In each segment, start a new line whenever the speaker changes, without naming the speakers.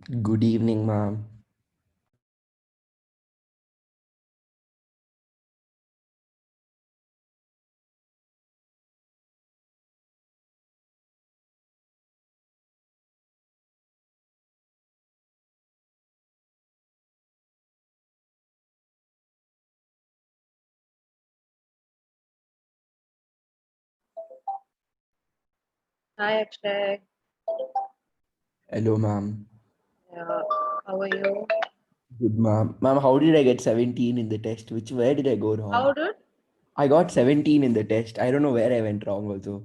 Good evening, ma'am.
Hi Akshay.
Hello, ma'am.
Yeah, how are you?
Good, ma'am. Ma'am, how did I get 17 in the test? Where did I go
How
wrong?
did
I got 17 in the test. I don't know where I went wrong also.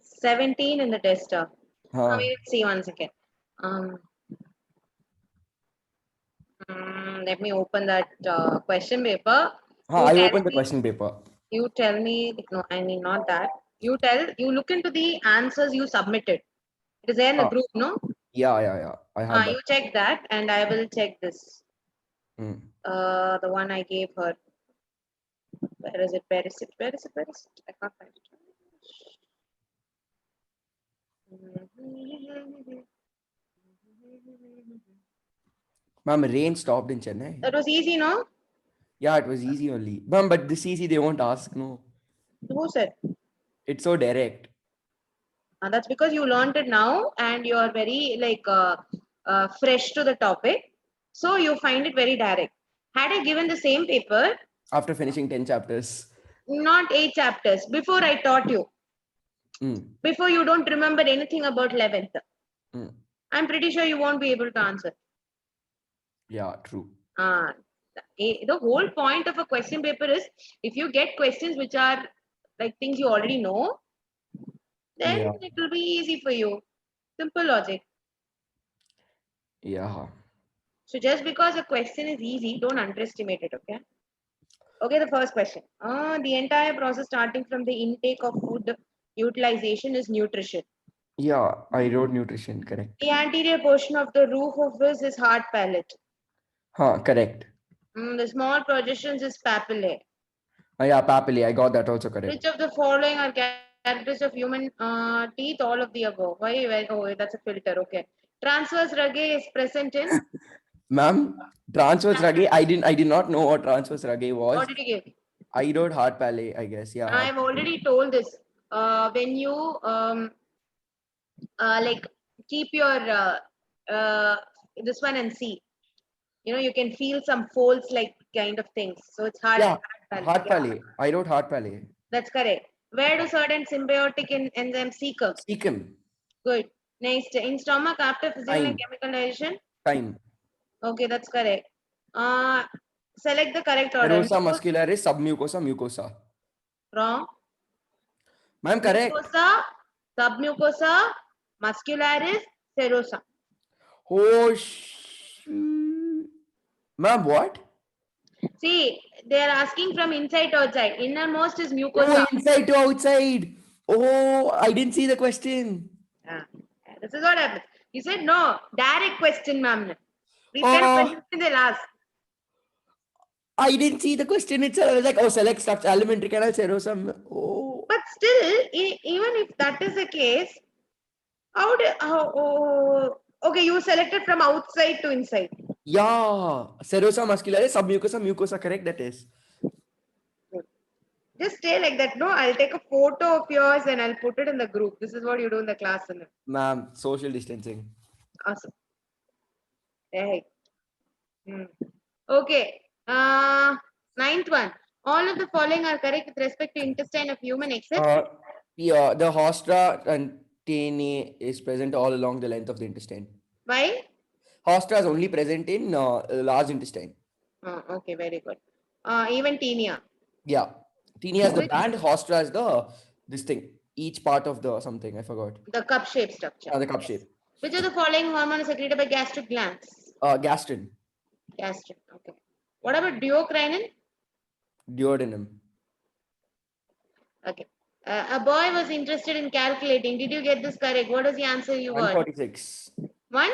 17 in the tester?
Huh.
Let's see once again. Um, Let me open that question paper.
Huh,
You
I
tell
opened the
me.
question paper.
You tell me. No, I mean not that. You tell. You look into the answers you submitted. It is there in the
Huh.
group, no?
Yeah. I have that.
You check that, and I will check this.
Hmm.
The one I gave her. Where is it? Where is it? Where is it? Where is it? I can't find it.
Ma'am, rain stopped in Chennai.
That was easy, no?
Yeah, it was easy only. Ma'am, but this easy, they won't ask, no.
Who said?
It's so direct.
That's because you learned it now and you are very fresh to the topic. So you find it very direct. Had I given the same paper,
After finishing 10 chapters.
not 8 chapters, before I taught you,
Hmm.
before you don't remember anything about 11th,
Hmm.
I'm pretty sure you won't be able to answer.
Yeah, true.
Uh, the whole point of a question paper is if you get questions which are like things you already know, then
Yeah.
it will be easy for you. Simple logic.
Yeah.
So just because a question is easy, don't underestimate it, okay? Okay, the first question. The entire process starting from the intake of food utilization is nutrition.
Yeah, I wrote nutrition, correct.
The anterior portion of the roof of this is hard palate.
Huh, correct.
The small projections is papillae.
Yeah, papillary. I got that also
Which
correct.
of the following are characteristics of human teeth? All of the above. Oh, that's a filter. Okay. Transverse ragae is present in.
Ma'am, transverse ragae. I did not know what transverse ragae
What
was.
did you give?
I wrote hard palate, I guess. Yeah, hard
I've
palate.
already told this. When you like keep your uh, this one and see. You can feel some folds like kind of things. So it's hard.
Yeah,
Hard
hard
yeah,
palate. I wrote hard palate.
that's correct. Where do certain symbiotic enzymes sequence?
Cecum.
Good. Next, in stomach after physical and
Time.
chemical digestion.
Time.
Okay, that's correct. Uh, Select the correct order.
Serosa muscularis, submucosa, mucosa.
Wrong.
Ma'am, correct.
Mucosa, submucosa, muscularis, serosa.
Oh, ma'am, what?
See, they are asking from inside to outside. Innermost is
Oh,
mucosa.
inside to outside. Oh, I didn't see the question.
Ah, this is what happens. You said no. Direct question, ma'am. These kind of
Oh,
questions they'll ask.
I didn't see the question itself. I was like, oh, select structure, elementary canal, serosum. Oh,
But still, even if that is the case, how do okay, you selected from outside to inside.
yeah. Serosa muscularis, submucosa, mucosa, correct, that is.
Good. Just stay like that. No, I'll take a photo of yours and I'll put it in the group. This is what you do in the class. And
Ma'am, social distancing.
awesome. Hey. Hmm. Okay. Ninth one. All of the following are correct with respect to intestine of human except
Uh, yeah, the hostra and tene is present all along the length of the intestine.
why?
Hostra is only present in large intestine.
Okay, very good. Even tinea.
Yeah. Tene has the
Which
band, hostra is the this thing. Each part of the something, I forgot.
the cup shape structure.
The cup
Yes.
shape.
Which of the following hormone is secreted by gastric glands?
Gastrin,
Gastric. Okay. What about duocrinin?
duodenum.
Okay. A boy was interested in calculating. Did you get this correct? What is the answer you got?
146.
One?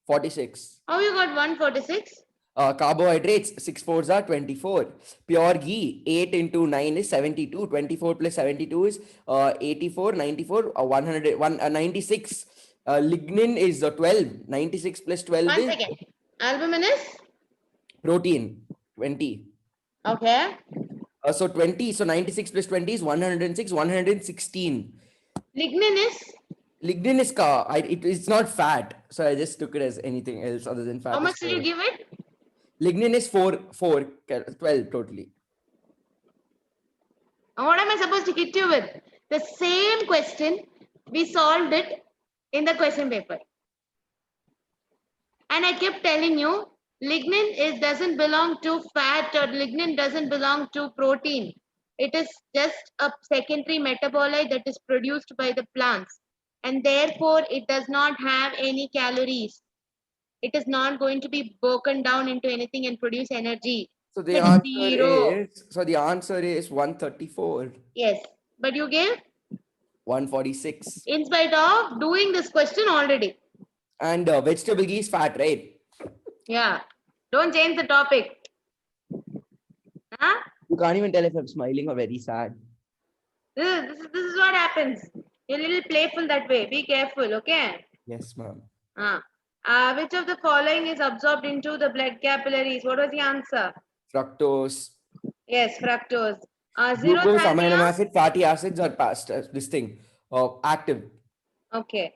46.
How you got 146?
Carbohydrates, 6 fours are 24. Pure ghee, 8 into 9 is 72. 24 plus 72 is 84, 94, 100, 96. Lignin is 12. 96 plus 12
One
is
second. Albumin is?
protein. 20.
Okay.
So 20. So 96 plus 20 is 106. 116.
Lignin is?
Lignin is it's not fat. So I just took it as anything else other than fat.
How
is
much did you
4.
give it?
Lignin is 12 totally.
What am I supposed to hit you with? The same question, we solved it in the question paper. And I kept telling you, lignin doesn't belong to fat, or lignin doesn't belong to protein. It is just a secondary metabolite that is produced by the plants. And therefore, it does not have any calories. It is not going to be broken down into anything and produce energy.
So the
It's zero.
the answer is 134.
Yes. But you gave
146.
in spite of doing this question already.
And vegetable ghee is fat, right?
Yeah. Don't change the topic. Huh?
You can't even tell if I'm smiling or very sad.
This is what happens. You're a little playful that way. Be careful, okay?
Yes, ma'am.
Which of the following is absorbed into the blood capillaries? What was the answer?
Fructose,
Yes, fructose.
glucose, amino
Xerothalmia?
acid, fatty acids are past this thing. Active.
Okay.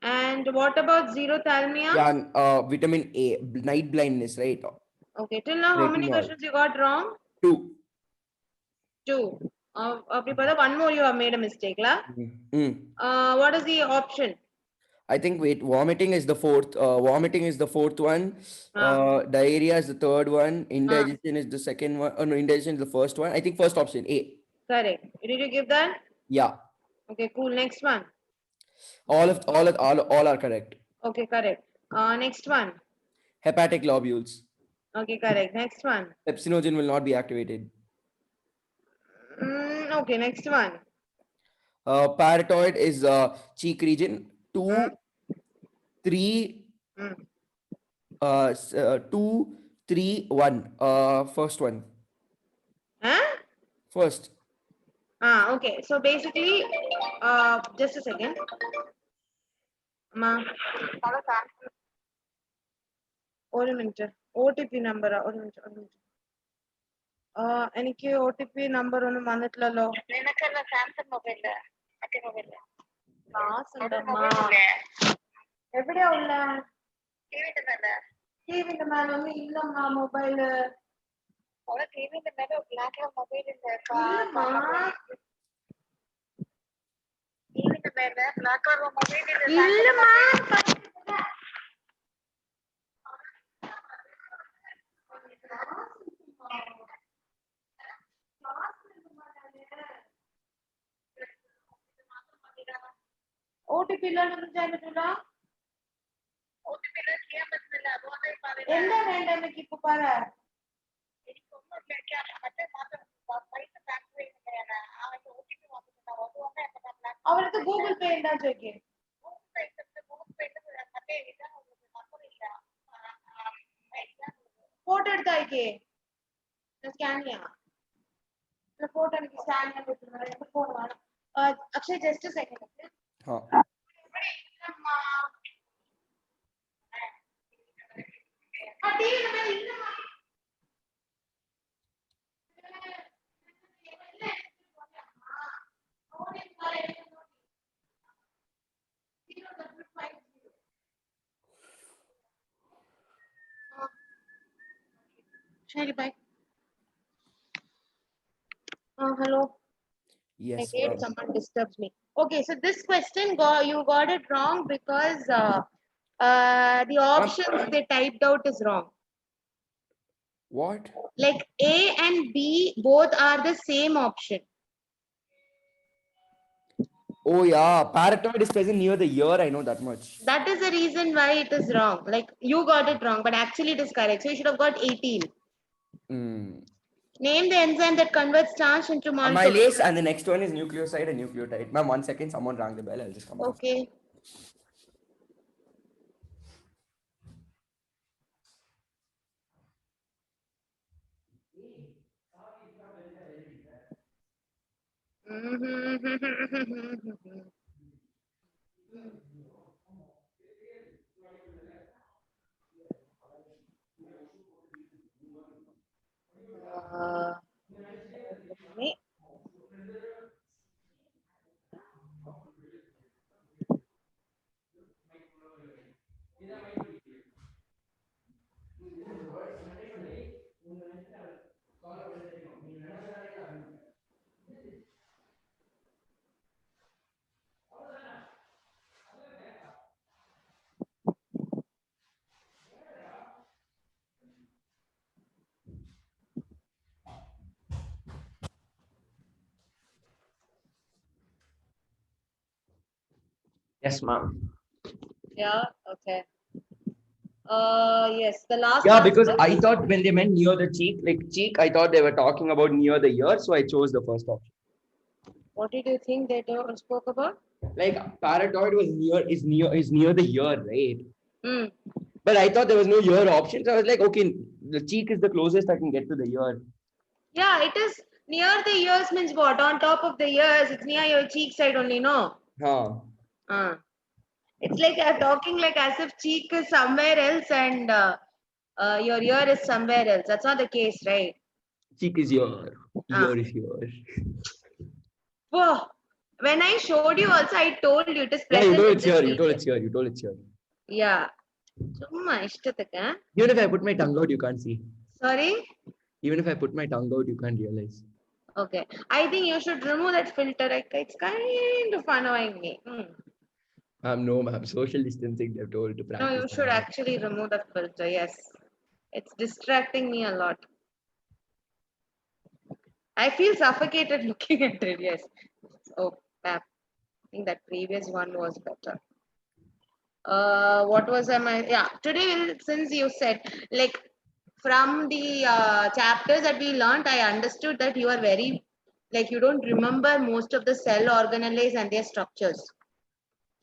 And what about xerothalmia?
Yeah, and, vitamin A, night blindness, right?
Okay. Till now, how many
Retinol.
questions you got wrong?
2.
2. One more you have made a mistake, la? What is the option?
I think vomiting is the fourth. Vomiting is the fourth one. Diarrhea is the third one. Indigestion is the second one. Oh no, indigestion is the first one. I think first option A.
Correct. Did you give that?
Yeah.
Okay, cool. Next one.
All are correct.
Okay, correct. Next one.
Hepatic lobules.
Okay, correct. Next one.
Pepsinogen will not be activated.
Okay, next one.
Parotid is cheek region. 2, 3,
Mm.
2, 3, 1. First one.
Huh?
First.
Okay. So basically, just a second. Ma. ഒരു minute OTP number ഒരു minute എനിക്ക് OTP number ഒന്നും വന്നിട്ടില്ലല്ലോ class ഉണ്ടമ്മ എവിടെയാ ഉള്ള ടിവിന്റെ മേലെ ഒന്നും ഇല്ലമ്മ mobile ഇല്ലമ്മ OTP ഇല്ലാണ്ട് ചെയ്യാൻ പറ്റില്ല എന്താ വേണ്ട എനിക്ക് ഇപ്പൊ പറ അവർക്ക് ഗൂഗിൾ പേ ഉണ്ടാ ചോദിക്കേ ഫോട്ടോ എടുത്ത് അയക്കേ സ്കാൻ ചെയ്യാം ഫോട്ടോ എനിക്ക് സ്കാൻ ചെയ്യാൻ പറ്റുന്നത് എന്റെ ഫോൺ വേണം Akshay just second Shari, bye. Hello.
Yes.
I hate someone disturbs me. Okay, so this question you got it wrong because the options they typed out is wrong.
What?
Like A and B both are the same option.
Oh yeah, parotid is present near the ear. I know that much.
That is the reason why it is wrong. Like you got it wrong, but actually it is correct. So you should have got 18. Name the enzyme that converts starch into maltose.
Amylase, and the next one is nucleoside and nucleotide. Ma'am, 1 second. Someone rang the bell. I'll just come.
Okay.
Yes, ma'am.
Yeah, okay. Yes, the last
Yeah,
answer.
because I thought when they meant near the cheek, like cheek, I thought they were talking about near the ear, so I chose the first option.
What did you think they spoke about?
Like parotid was near the ear, right?
Hmm.
But I thought there was no ear option, so I was like, okay, the cheek is the closest I can get to the ear.
Yeah, it is near the ears means what? On top of the ears, it's near your cheek side only, no?
Huh.
Uh. It's like you're talking like as if cheek is somewhere else and your ear is somewhere else. That's not the case, right?
Cheek is ear.
Ah.
Ear is ear.
Whoa. When I showed you also, I told you it is
Yeah, you
present
told
in
it's
this
here. You told
region.
it's here. You told it's here.
Yeah. சும்மா இஷ்டத்துக்கு
Even if I put my tongue out, you can't see.
Sorry.
Even if I put my tongue out, you can't realize.
Okay. I think you should remove that filter. It's kind of annoying me.
No, ma'am. Social distancing, they've told to
No,
practice.
you should actually remove the filter. Yes. It's distracting me a lot. I feel suffocated looking at it. Yes. Oh, crap. I think that previous one was better. What was I? Yeah, today since you said like from the chapters that we learned, I understood that you are very like you don't remember most of the cell organelles and their structures.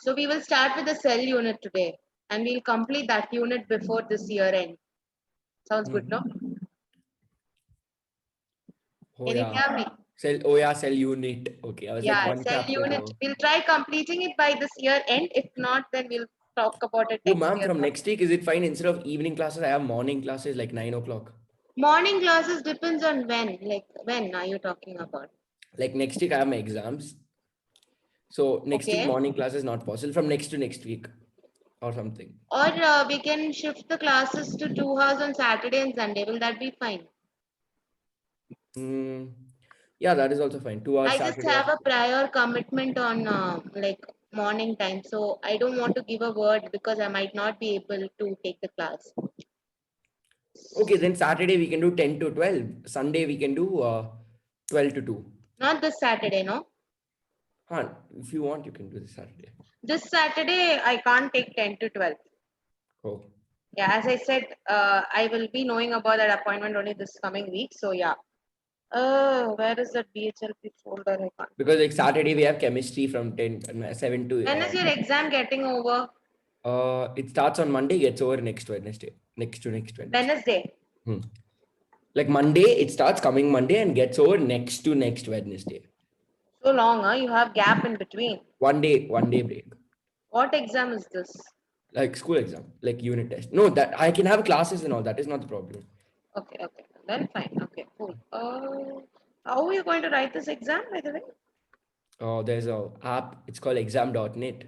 So we will start with the cell unit today, and we'll complete that unit before this year end. Sounds good, no?
Oh
Can you
yeah.
hear me?
Cell unit. Okay, I was like
Yeah,
one
cell
chapter
unit.
ago.
We'll try completing it by this year end. If not, then we'll talk about it
Oh,
next
ma'am,
year.
from next week, is it fine? Instead of evening classes, I have morning classes like 9 o'clock.
Morning classes depends on when. Like when are you talking about?
Like next week, I have my exams. So next week,
Okay.
morning class is not possible. From next to next week or something.
Or we can shift the classes to 2 hours on Saturday and Sunday. Will that be fine?
Mm, yeah, that is also fine. 2 hours
I just
Saturday.
have a prior commitment on like morning time, so I don't want to give a word because I might not be able to take the class.
Okay, then Saturday we can do 10 to 12. Sunday we can do 12 to 2.
Not this Saturday, no.
Huh, if you want, you can do this Saturday.
This Saturday I can't take 10 to 12.
Oh.
Yeah, as I said, I will be knowing about that appointment only this coming week. So yeah. Oh, where is that BHLP folder? I can't.
Because like Saturday we have chemistry from 7 to.
When is your exam getting over?
It starts on Monday, gets over next Wednesday. Next Wednesday.
Wednesday.
Like Monday, it starts coming Monday and gets over next Wednesday.
So long, huh? You have gap in between.
1 day break.
What exam is this?
Like school exam, like unit test. No, that I can have classes and all. That is not the problem.
Okay, okay. Then fine. Okay, cool. How are you going to write this exam, by the way?
There's a app. It's called exam.net.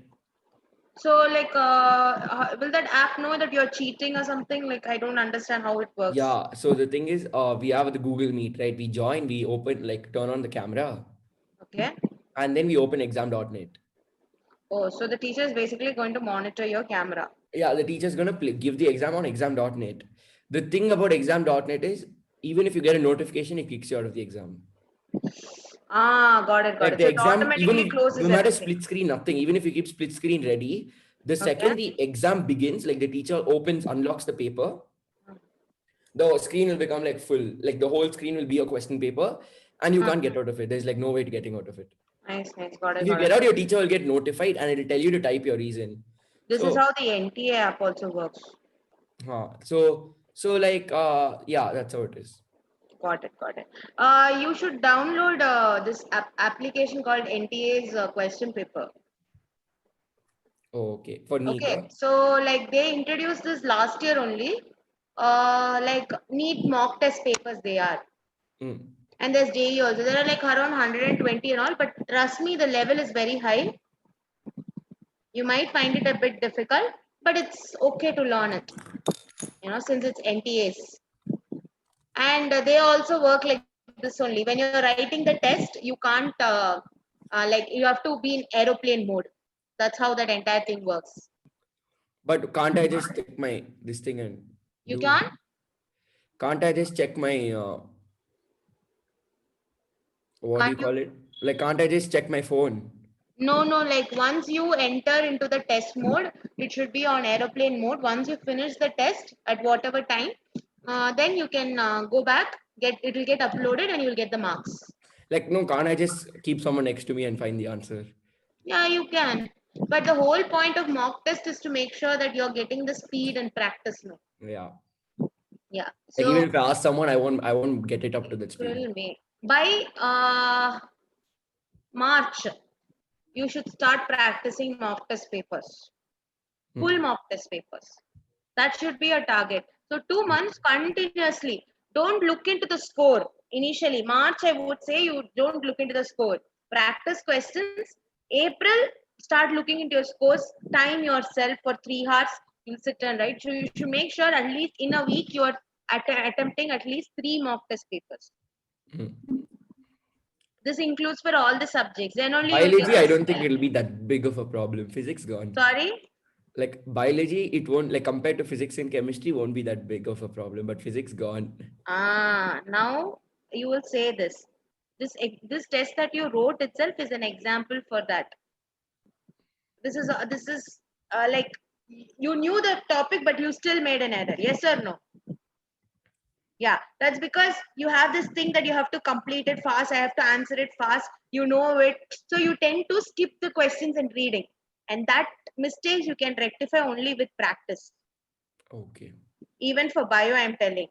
So, like, will that app know that you're cheating or something? Like, I don't understand how it works.
Yeah. So the thing is, we have the Google Meet, right? We join, we open, like turn on the camera,
Okay.
and then we open exam.net.
Oh, so the teacher is basically going to monitor your camera.
Yeah, the teacher's gonna give the exam on exam.net. The thing about exam.net is, even if you get a notification, it kicks you out of the exam.
Ah, got it, got
Like
it.
the
So it
exam, even
automatically
if
closes
no matter
everything.
split screen, nothing. Even if you keep split screen ready, the second the exam begins, like the teacher unlocks the paper, the screen will become like full. Like the whole screen will be a question paper, and you can't get out of it. There's like no way to getting out of it.
Nice, nice. Got it,
If you
got
get
it.
out, your teacher will get notified, and it'll tell you to type your reason.
This is
So,
how the NTA app also works.
yeah, that's how it is.
Got it, got it. You should download this application called NTA's question paper.
Okay, for NEET.
Okay, so like they introduced this last year only. Like NEET mock test papers they are. And there's JE also. There are like around 120 and all, but trust me, the level is very high. You might find it a bit difficult, but it's okay to learn it. You know, since it's NTAs. And they also work like this only. When you're writing the test, you can't like you have to be in aeroplane mode. That's how that entire thing works.
But can't I just check my this thing and
You
do?
can't?
Can't I just check my what do you
Can't you?
call it? Like, can't I just check my phone?
No, like once you enter into the test mode, it should be on aeroplane mode. Once you finish the test at whatever time, then you can go back, it will get uploaded and you'll get the marks.
Like, no, can't I just keep someone next to me and find the answer?
Yeah, you can. But the whole point of mock test is to make sure that you're getting the speed and practice now.
Yeah.
Yeah.
Like even
So
if I ask someone, I won't get it up to that speed.
April, May. By March, you should start practicing mock test papers. Full mock test papers. That should be a target. So 2 months continuously. Don't look into the score initially. March, I would say you don't look into the score. Practice questions. April, start looking into your scores. Time yourself for 3 hours. You'll sit and write. So you should make sure at least in a week you are attempting at least 3 mock test papers. This includes for all the subjects. Then only you'll
Biology, I
get
don't think it'll be that big of a problem. Physics gone.
Sorry?
Like biology, it won't, like compared to physics and chemistry, won't be that big of a problem. But physics gone.
Now you will say this. This test that you wrote itself is an example for that. This is like you knew the topic, but you still made an error. Yes or no? Yeah, that's because you have this thing that you have to complete it fast. I have to answer it fast. You know it, so you tend to skip the questions and reading, and that mistakes you can rectify only with practice.
Okay.
Even for bio, I'm telling.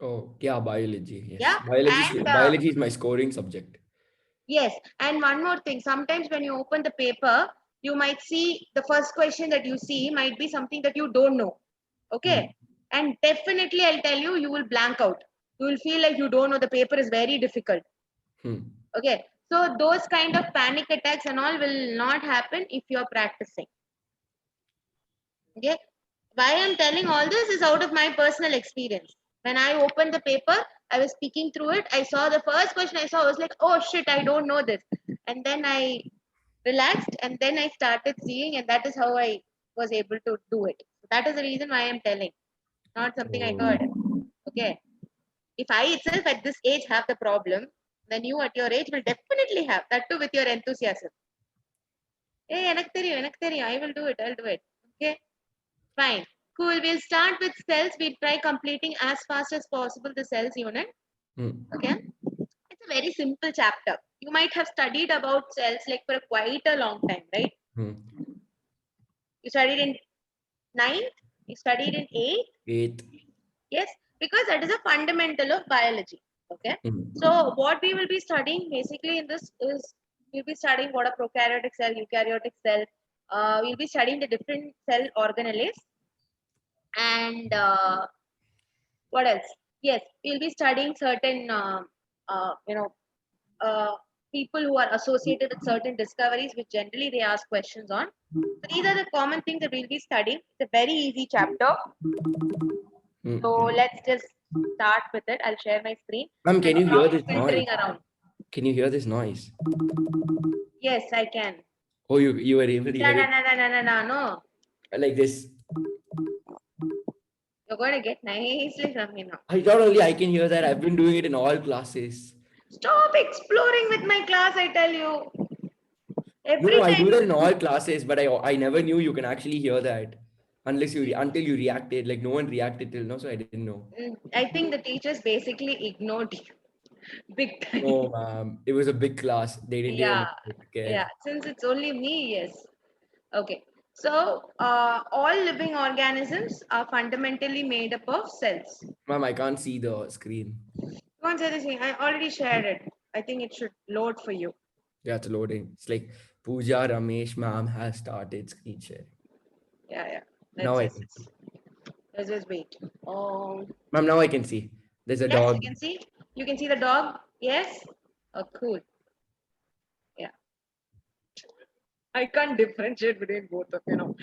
Oh, yeah, biology. Yes.
Yeah,
Biology is my scoring subject.
Yes, and one more thing. Sometimes when you open the paper, you might see the first question that you see might be something that you don't know. Okay, and definitely I'll tell you, you will blank out. You will feel like you don't know. The paper is very difficult. Okay, so those kind of panic attacks and all will not happen if you're practicing. Okay, why I'm telling all this is out of my personal experience. When I opened the paper, I was speaking through it. I saw the first question I saw, I was like, oh shit, I don't know this. And then I relaxed and then I started seeing, and that is how I was able to do it. That is the reason why I'm telling, not something I heard. Okay. If I itself at this age have the problem, then you at your age will definitely have that too with your enthusiasm. Hey, I will do it. I'll do it. Okay. Fine. Cool. We'll start with cells. We'll try completing as fast as possible the cells unit. Okay. It's a very simple chapter. You might have studied about cells like for quite a long time, right? You studied in 9th. You studied in 8th. Yes, because that is a fundamental of biology. Okay. So what we will be studying basically in this is we'll be studying what a prokaryotic cell, eukaryotic cell. We'll be studying the different cell organelles. And what else? Yes, we'll be studying certain, people who are associated with certain discoveries, which generally they ask questions on. So these are the common things that we'll be studying. It's a very easy chapter. So let's just start with it. I'll share my screen.
Ma'am, can you hear this noise? Can you hear this noise?
Yes, I can.
Oh, you were able to hear it?
No.
Like this.
You're going to get nicely from me now.
I thought only I can hear that. I've been doing it in all classes.
Stop exploring with my class, I tell you.
No, I do that in all classes, but I never knew you can actually hear that until you reacted. Like no one reacted till now, so I didn't know.
I think the teachers basically ignored you. Big time.
No, it was a big class. They didn't.
Yeah. Since it's only me, yes. Okay. So all living organisms are fundamentally made up of cells.
Ma'am, I can't see the screen.
Go on, say this thing. I already shared it. I think it should load for you.
Yeah, it's loading. It's like Pooja Ramesh ma'am has started screen sharing.
Yeah.
Now I can see.
Let's just wait.
Ma'am, now I can see. There's a dog.
You can see? You can see the dog? Yes? Oh, cool. Yeah. I can't differentiate between both of you know.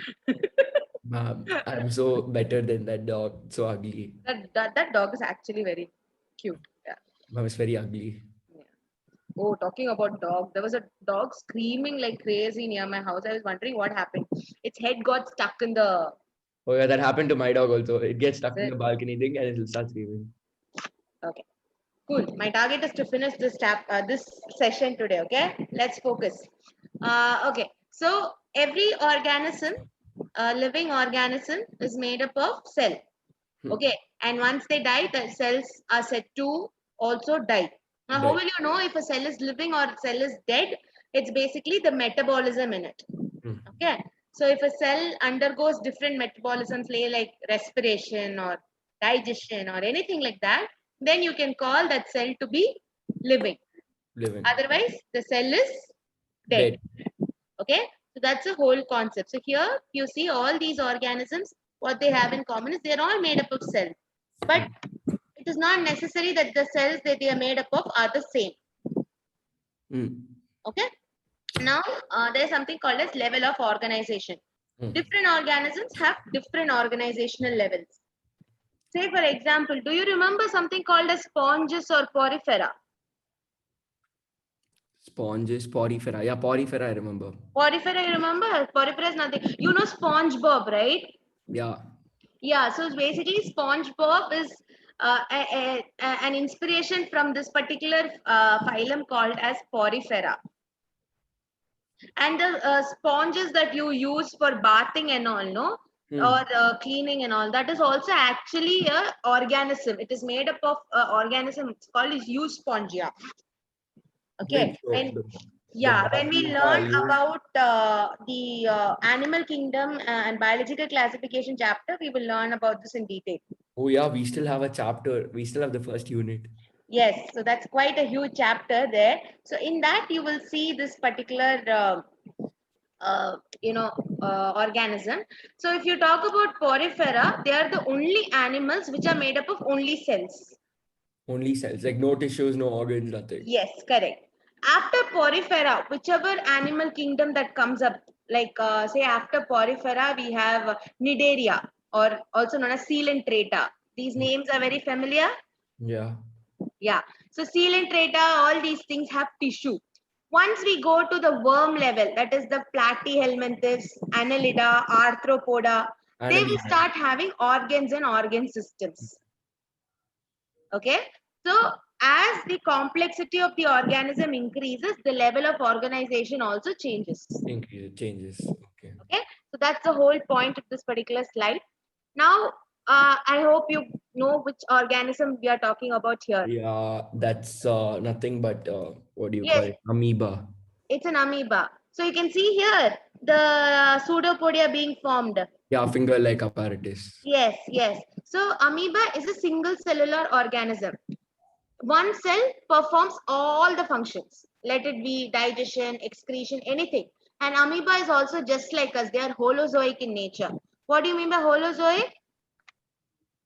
Ma'am, I'm so better than that dog. So ugly.
That dog is actually very cute. Yeah.
Ma'am, it's very ugly.
Yeah. Oh, talking about dog. There was a dog screaming like crazy near my house. I was wondering what happened. Its head got stuck in the...
Oh yeah, that happened to my dog also. It gets stuck in the balcony thing and it'll start screaming.
Okay. Cool. My target is to finish this session today. Okay. Let's focus. Okay, so every organism, living organism, is made up of cell. Okay, and once they die, the cells are said to also die. Now, how
Right.
will you know if a cell is living or cell is dead? It's basically the metabolism in it.
Hmm.
Okay, so if a cell undergoes different metabolisms, like respiration or digestion or anything like that, then you can call that cell to be living.
Living.
Otherwise, the cell is dead.
Dead.
Okay, so that's the whole concept. So here you see all these organisms, what they have in common is they're all made up of cells, but it is not necessary that the cells that they are made up of are the same.
Hmm.
Okay, now there's something called as level of organization.
Hmm.
Different organisms have different organizational levels. Say for example, do you remember something called as sponges or porifera?
Sponges, porifera. Yeah, porifera, I remember.
Porifera, you remember? Porifera is nothing. You know SpongeBob, right?
Yeah.
Yeah, so basically SpongeBob is an inspiration from this particular phylum called as Porifera. And the sponges that you use for bathing and all, no,
Hmm.
or cleaning and all, that is also actually a organism. It is made up of organism. It's called is Euspongia. Okay,
Which of the
yeah, when we learn
use?
about the animal kingdom and biological classification chapter, we will learn about this in detail.
Oh yeah, we still have a chapter. We still have the first unit.
Yes, so that's quite a huge chapter there. So in that you will see this particular uh, you know organism. So if you talk about porifera, they are the only animals which are made up of only cells.
Only cells, like no tissues, no organs, nothing.
Yes, correct. After porifera, whichever animal kingdom that comes up, like say after porifera, we have Nidaria, or also known as Coelenterata. These names are very familiar.
Yeah.
Yeah. So Coelenterata, all these things have tissue. Once we go to the worm level, that is the Platyhelminthes, Annelida, Arthropoda, they will
Annelida.
start having organs and organ systems. Okay. So as the complexity of the organism increases, the level of organization also changes.
Increase changes. Okay.
Okay. So that's the whole point of this particular slide. Now, I hope you know which organism we are talking about here.
Yeah, that's nothing but what do you call
Yes,
it? Amoeba.
it's an amoeba. So you can see here the pseudopodia being formed.
Yeah, finger-like apparatus.
Yes, yes. So amoeba is a single cellular organism. One cell performs all the functions. Let it be digestion, excretion, anything. And amoeba is also just like us. They are holozoic in nature. What do you mean by holozoic?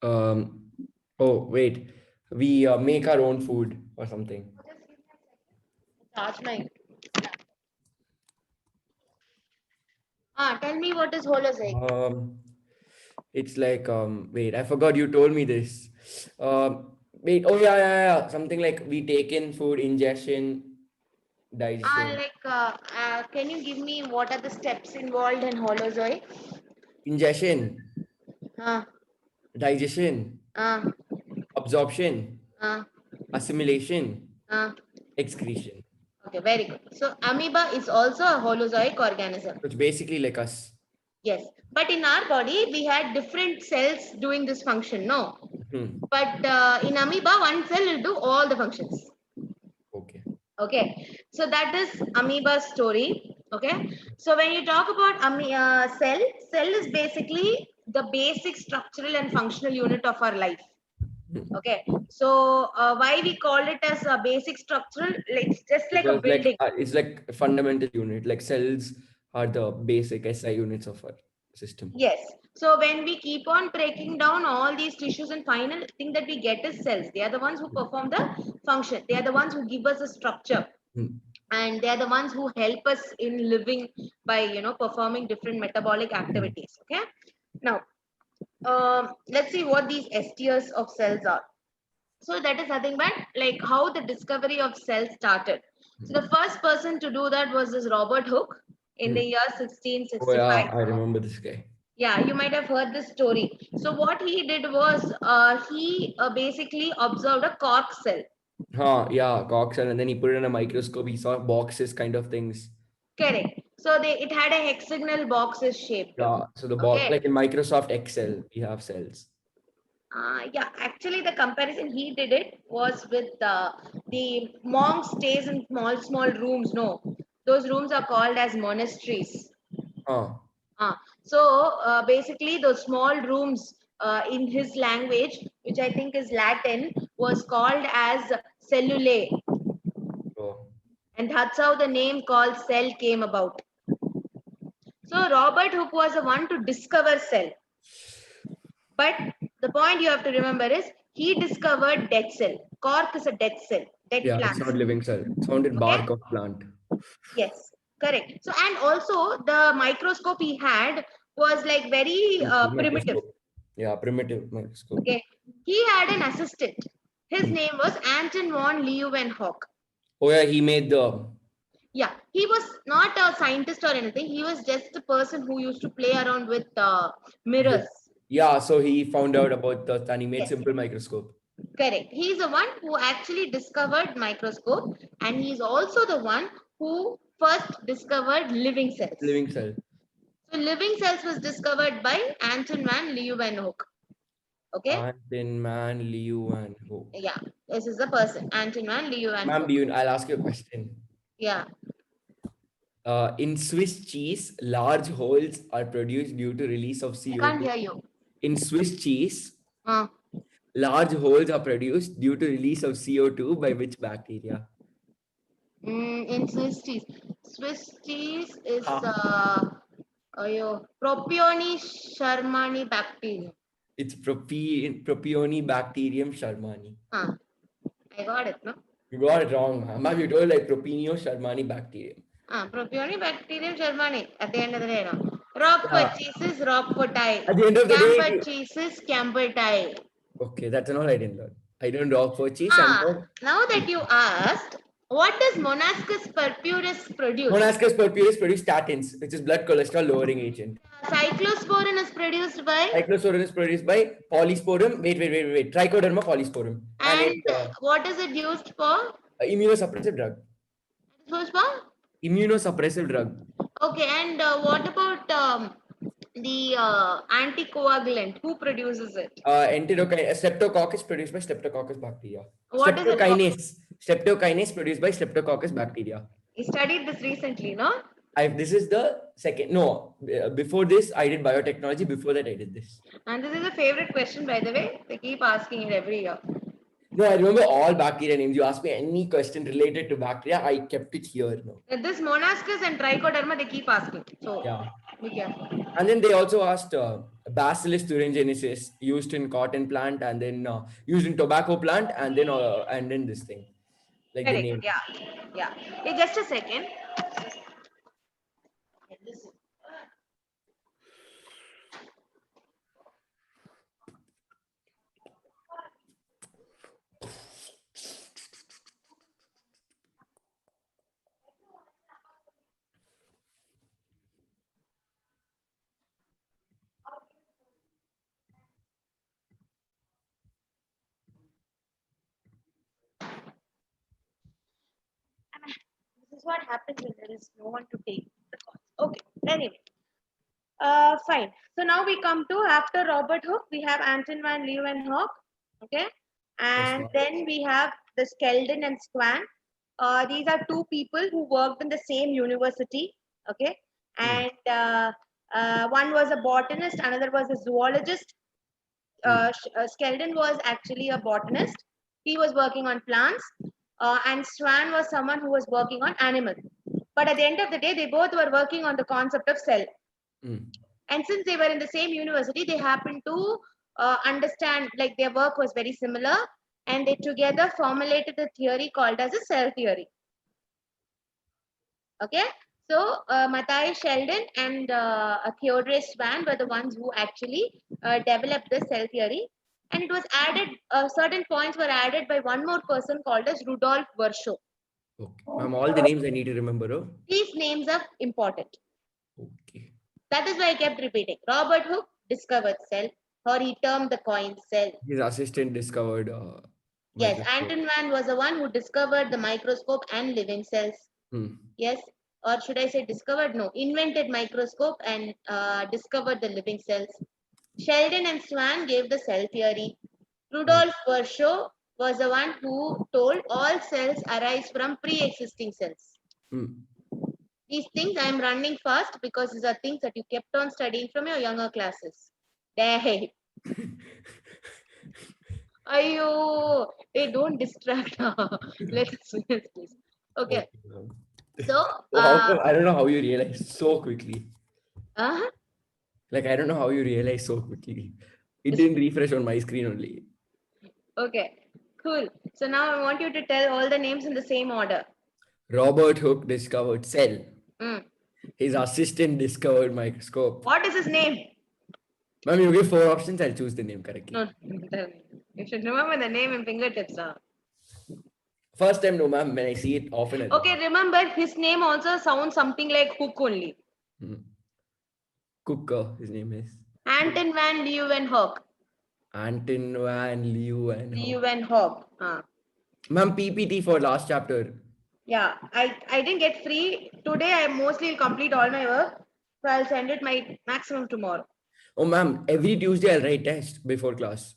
Um. Oh wait, we make our own food or something.
Charge my. Tell me what is holozoic.
It's like wait, I forgot you told me this. Wait, oh yeah, yeah, yeah. Something like we take in food, ingestion, digestion.
Can you give me what are the steps involved in holozoic?
Ingestion,
Uh,
digestion,
uh,
absorption,
uh,
assimilation,
uh.
excretion.
Okay, very good. So amoeba is also a holozoic organism.
It's basically like us.
Yes, but in our body we had different cells doing this function. No,
Hmm.
but in amoeba one cell will do all the functions.
Okay.
Okay, so that is amoeba story. Okay, so when you talk about cell is basically the basic structural and functional unit of our life.
Hmm.
Okay, so why we call it as a basic structural? It's just like a
Because like
building.
it's like a fundamental unit. Like cells are the basic SI units of our system.
Yes. So when we keep on breaking down all these tissues and final thing that we get is cells. They are the ones who perform the function. They are the ones who give us a structure.
Hmm.
And they are the ones who help us in living by, performing different metabolic
Hmm.
activities. Okay. Now, let's see what these STs of cells are. So that is nothing but like how the discovery of cells started. So the first person to do that was this Robert Hooke in
Hmm.
the year
Oh yeah,
1665.
I remember this guy.
Yeah, you might have heard this story. So what he did was he basically observed a cork cell.
Huh, yeah, coxel, and then he put it in a microscope. He saw boxes kind of things.
Correct. So it had a hexagonal boxes shaped.
Yeah. So the box,
Okay.
like in Microsoft Excel, we have cells.
Yeah, actually, the comparison he did it was with the monk stays in small rooms. No, those rooms are called as monasteries.
Oh,
So basically, those small rooms in his language, which I think is Latin, was called as cellulae,
oh.
and that's how the name called cell came about. So Robert Hooke was the one to discover cell. But the point you have to remember is he discovered dead cell. Cork is a dead cell, dead
Yeah, it's
plants.
not living cell. It's found in
Okay?
bark of plant.
Yes, correct. So, and also the microscope he had was like very primitive.
Microscope. Yeah, primitive microscope.
Okay. He had an assistant. His
Hmm.
name was Anton von Leeuwenhoek.
Oh yeah, he made the.
Yeah, he was not a scientist or anything. He was just a person who used to play around with mirrors.
Yeah, so he found out about the and he made
Yes.
simple microscope.
Correct. He's the one who actually discovered microscope, and he's also the one who first discovered living cells.
Living cell.
So living cells was discovered by Anton van Leeuwenhoek. Okay.
Anton van Leeuwenhoek.
Yeah. This is the person, Anton van
Ma'am,
Leeuwenhoek.
I'll ask you a question.
Yeah.
In Swiss cheese, large holes are produced due to release of CO2.
I can't hear you.
In Swiss cheese,
Uh,
large holes are produced due to release of CO2 by which bacteria?
in Swiss cheese. Swiss cheese is
Ha.
Propioni Shermani bacterium.
It's Propionibacterium shermani.
I got it, no?
You got it wrong, ma'am. You told like Propionio shermani bacterium.
Propionibacterium Shermani at the end of the day, no? Roquefort cheese is Roqueforti.
At the end of the
Camembert
day.
cheese is Camberti.
Okay, that's all I didn't learn. I don't Roquefort cheese. And
Now that you asked, what does Monascus purpureus produce?
Monascus purpureus produce statins, which is blood cholesterol lowering agent.
Cyclosporin is produced by?
Cyclosporin is produced by Polysporum. Wait. Trichoderma polysporum.
And what is it used for?
Immunosuppressive drug.
Used for?
Immunosuppressive drug.
Okay, and what about the anticoagulant? Who produces it?
Streptococcus produced by Streptococcus bacteria.
What is it?
Streptokinase produced by Streptococcus bacteria.
You studied this recently, no?
This is the second. No, before this I did biotechnology. Before that I did this.
And this is a favorite question, by the way. They keep asking it every year.
No, I remember all bacteria names. You ask me any question related to bacteria, I kept it here. No.
This Monascus and Trichoderma, they keep asking. So
Yeah.
be careful.
And then they also asked Bacillus thuringiensis used in cotton plant, and then used in tobacco plant, and then this thing. Like the name.
Yeah. Hey, just a second. This is what happens when there is no one to take the calls. Okay, anyway. Fine. So now we come to, after Robert Hooke, we have Anton van Leeuwenhoek. Okay. And then we have the Skeldon and Swan. These are two people who worked in the same university. Okay. And one was a botanist, another was a zoologist. Skeldon was actually a botanist. He was working on plants. And Swan was someone who was working on animals. But at the end of the day, they both were working on the concept of cell. And since they were in the same university, they happened to understand, like their work was very similar, and they together formulated a theory called as a cell theory. Okay, so Matthias Sheldon and Theodore Swan were the ones who actually developed the cell theory, and it was added, certain points were added by one more person called as Rudolf Virchow.
Okay, ma'am, all the names I need to remember. Oh?
These names are important.
Okay.
That is why I kept repeating. Robert Hooke discovered cell, or he termed the coin cell.
His assistant discovered.
Yes, Anton van was the one who discovered the microscope and living cells. Yes. or should I say discovered? No, invented microscope and discovered the living cells. Sheldon and Swan gave the cell theory. Rudolf Virchow was the one who told all cells arise from pre-existing cells. These things I am running fast because these are things that you kept on studying from your younger classes. Hey, ayo, hey, don't distract. Let's please. Okay, so
I don't know how you realize so quickly.
uh,
Like, I don't know how you realize so quickly. It didn't refresh on my screen only.
okay, cool. So now I want you to tell all the names in the same order.
Robert Hooke discovered cell.
Mm.
His assistant discovered microscope.
What is his name?
Ma'am, you give 4 options, I'll choose the name correctly.
No, you should remember the name in fingertips.
First time, no, ma'am, when I see it often.
Okay, remember his name also sounds something like Hook only.
Cook, his name is.
Anton van Leeuwenhoek.
Anton van Leeuwenhoek.
Leeuwenhoek.
Ma'am, PPT for last chapter.
Yeah, I didn't get free. Today I mostly complete all my work. So I'll send it my maximum tomorrow.
Oh, ma'am, every Tuesday I'll write test before class.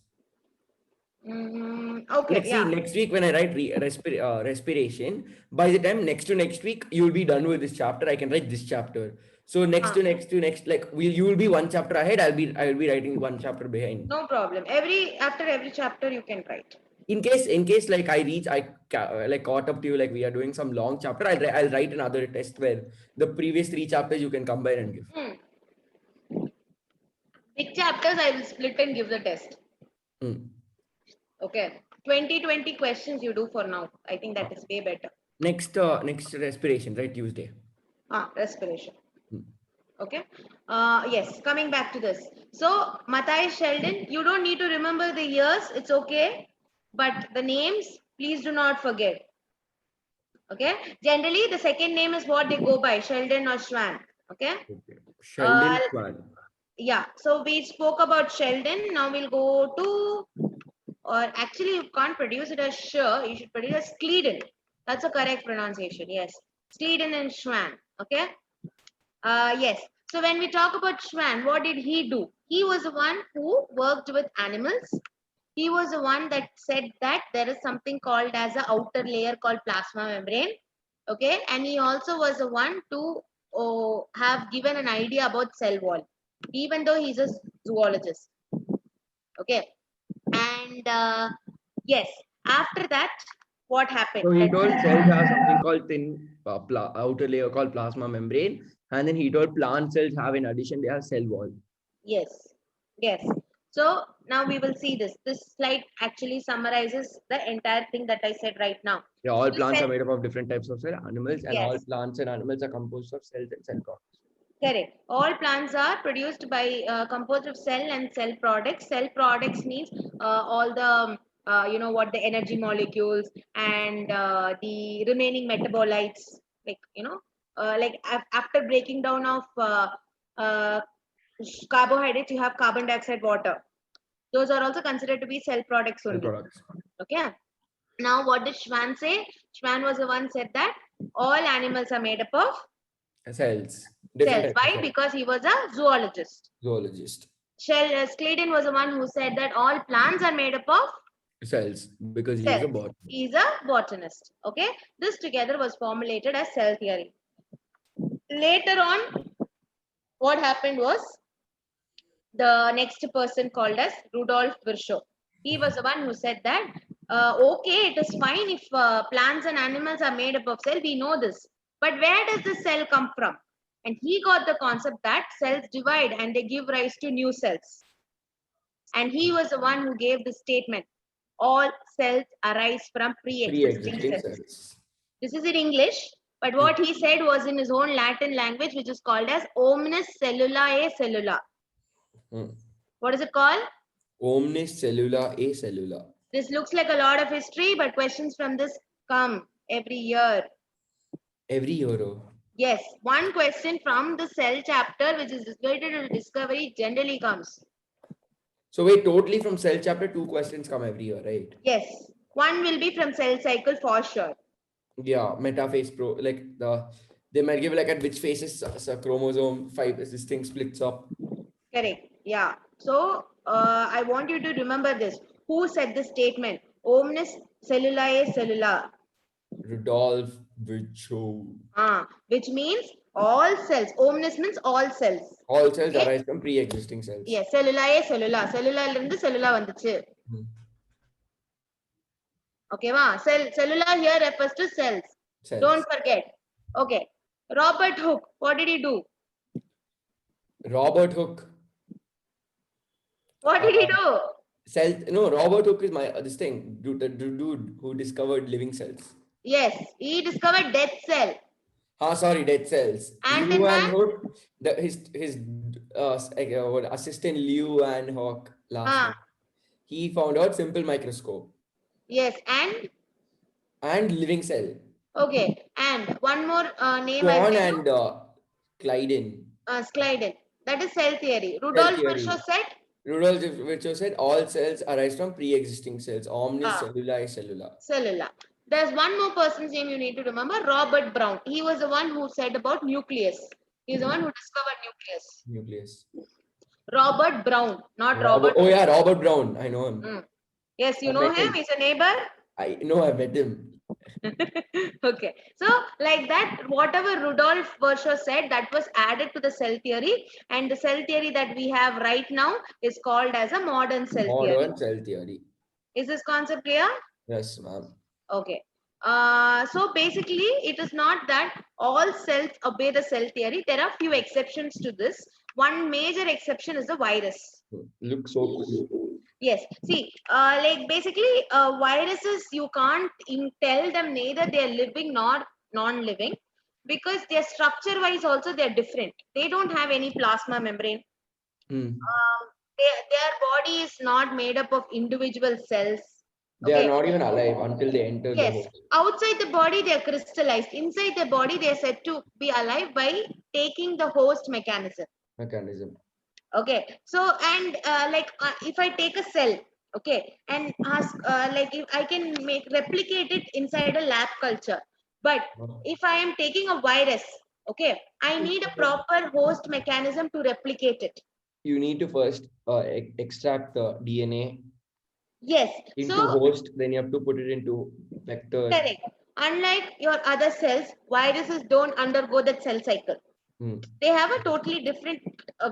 Okay,
Let's see, next week when I write respiration, by the time next to next week, you'll be done with this chapter. I can write this chapter. So next to next, like you will be one chapter ahead. I'll be writing one chapter behind.
No problem. After every chapter you can write.
In case like I caught up to you, like we are doing some long chapter, I'll write another test where the previous 3 chapters you can combine and give.
Big chapters I will split and give the test. Okay. 20 questions you do for now. I think that is way better.
Next respiration, right? Tuesday.
Respiration. Okay. Yes, coming back to this. So Matthias Sheldon, you don't need to remember the years. It's okay. But the names, please do not forget. Okay. Generally, the second name is what they go by, Sheldon or Schwann. Okay.
Sheldon Schwann.
Yeah. So we spoke about Sheldon. Now we'll go to, or actually you can't produce it as Sher. You should produce it as Schleiden. That's a correct pronunciation. Yes. Schleiden and Schwann. Okay. Yes. So when we talk about Schwann, what did he do? He was the one who worked with animals. He was the one that said that there is something called as an outer layer called plasma membrane. Okay. And he also was the one to have given an idea about cell wall, even though he's a zoologist. Okay. And yes, after that, what happened?
So he told cells have something called thin outer layer called plasma membrane. And then he told plant cells have, in addition, they have cell wall.
Yes. Yes. So now we will see this. This slide actually summarizes the entire thing that I said right now.
Yeah, all plants are made up of different types of cell animals, and
Yes.
all plants and animals are composed of cells and cell products.
Correct. All plants are produced by composed of cell and cell products. Cell products means all the what the energy molecules and the remaining metabolites, like after breaking down of carbohydrates, you have carbon dioxide, water. Those are also considered to be cell products only.
Cell products.
Okay. Now, what did Schwann say? Schwann was the one said that all animals are made up of
cells.
Cells. Why? Because he was a zoologist. Schleiden was the one who said that all plants are made up of
cells because
cells.
He is a botanist.
He is a botanist. Okay. This together was formulated as cell theory. Later on, what happened was the next person called as Rudolf Virchow. He was the one who said that, okay, it is fine if plants and animals are made up of cells. We know this. But where does the cell come from? And he got the concept that cells divide and they give rise to new cells. And he was the one who gave the statement, all cells arise from pre-existing cells. This is in English, but what he said was in his own Latin language, which is called as omnis cellula e cellula. What is it called?
Omnis cellula e cellula.
This looks like a lot of history, but questions from this come every year.
Every year?
Yes, one question from the cell chapter, which is related to discovery, generally comes.
So wait, totally from cell chapter, 2 questions come every year, right?
Yes, one will be from cell cycle for sure.
Yeah, metaphase pro, like the They might give like at which phases chromosome 5 this thing splits up.
Correct. Yeah. So I want you to remember this. Who said this statement? Omnis cellulae cellula.
Rudolf Virchow.
Which means all cells. Omnis means all cells.
All cells
Okay.
arise from pre-existing cells.
Yes, cellulae cellula. Cellula இருந்து cellula வந்துச்சு. Okay, va? Cellula here refers to cells. Don't forget. Okay. Robert Hooke, what did he do?
Robert Hooke.
What did he do?
Robert Hooke is this thing, the dude who discovered living cells.
Yes, he discovered dead cell.
Sorry, dead cells.
And
Leeuwenhoek Hooke, his assistant Leeuwenhoek last name. He found out simple microscope.
Yes,
and living cell.
Okay, and one more name.
Swan and Schleiden.
Schleiden. That is cell theory. Rudolf Virchow
said all cells arise from pre-existing cells. Omnis cellulae cellula.
Cellula. There's one more person's name you need to remember. Robert Brown. He was the one who said about nucleus. He's the one who discovered nucleus.
Robert
Brown, not Robert.
Oh yeah, Robert Brown. I know him.
Yes, you know him. He's a neighbor.
I know. I met him.
Okay, so like that, whatever Rudolf Virchow said, that was added to the cell theory, and the cell theory that we have right now is called as a modern cell theory. Is this concept clear?
Yes, ma'am.
Okay. So basically, it is not that all cells obey the cell theory. There are few exceptions to this. One major exception is the virus.
Looks so cool.
Yes. See, like basically, viruses, you can't tell them neither they are living nor non-living, because their structure-wise also they are different. They don't have any plasma membrane. Their body is not made up of individual cells.
They are not even alive until they enter the body.
Outside the body, they are crystallized. Inside the body, they are said to be alive by taking the host mechanism. Okay, so and if I take a cell, okay, and ask like if I can replicate it inside a lab culture, but if I am taking a virus, okay, I need a proper host mechanism to replicate it.
You need to first extract the DNA.
Yes.
Into host, then you have to put it into vector.
Correct. Unlike your other cells, viruses don't undergo that cell cycle. They have a totally different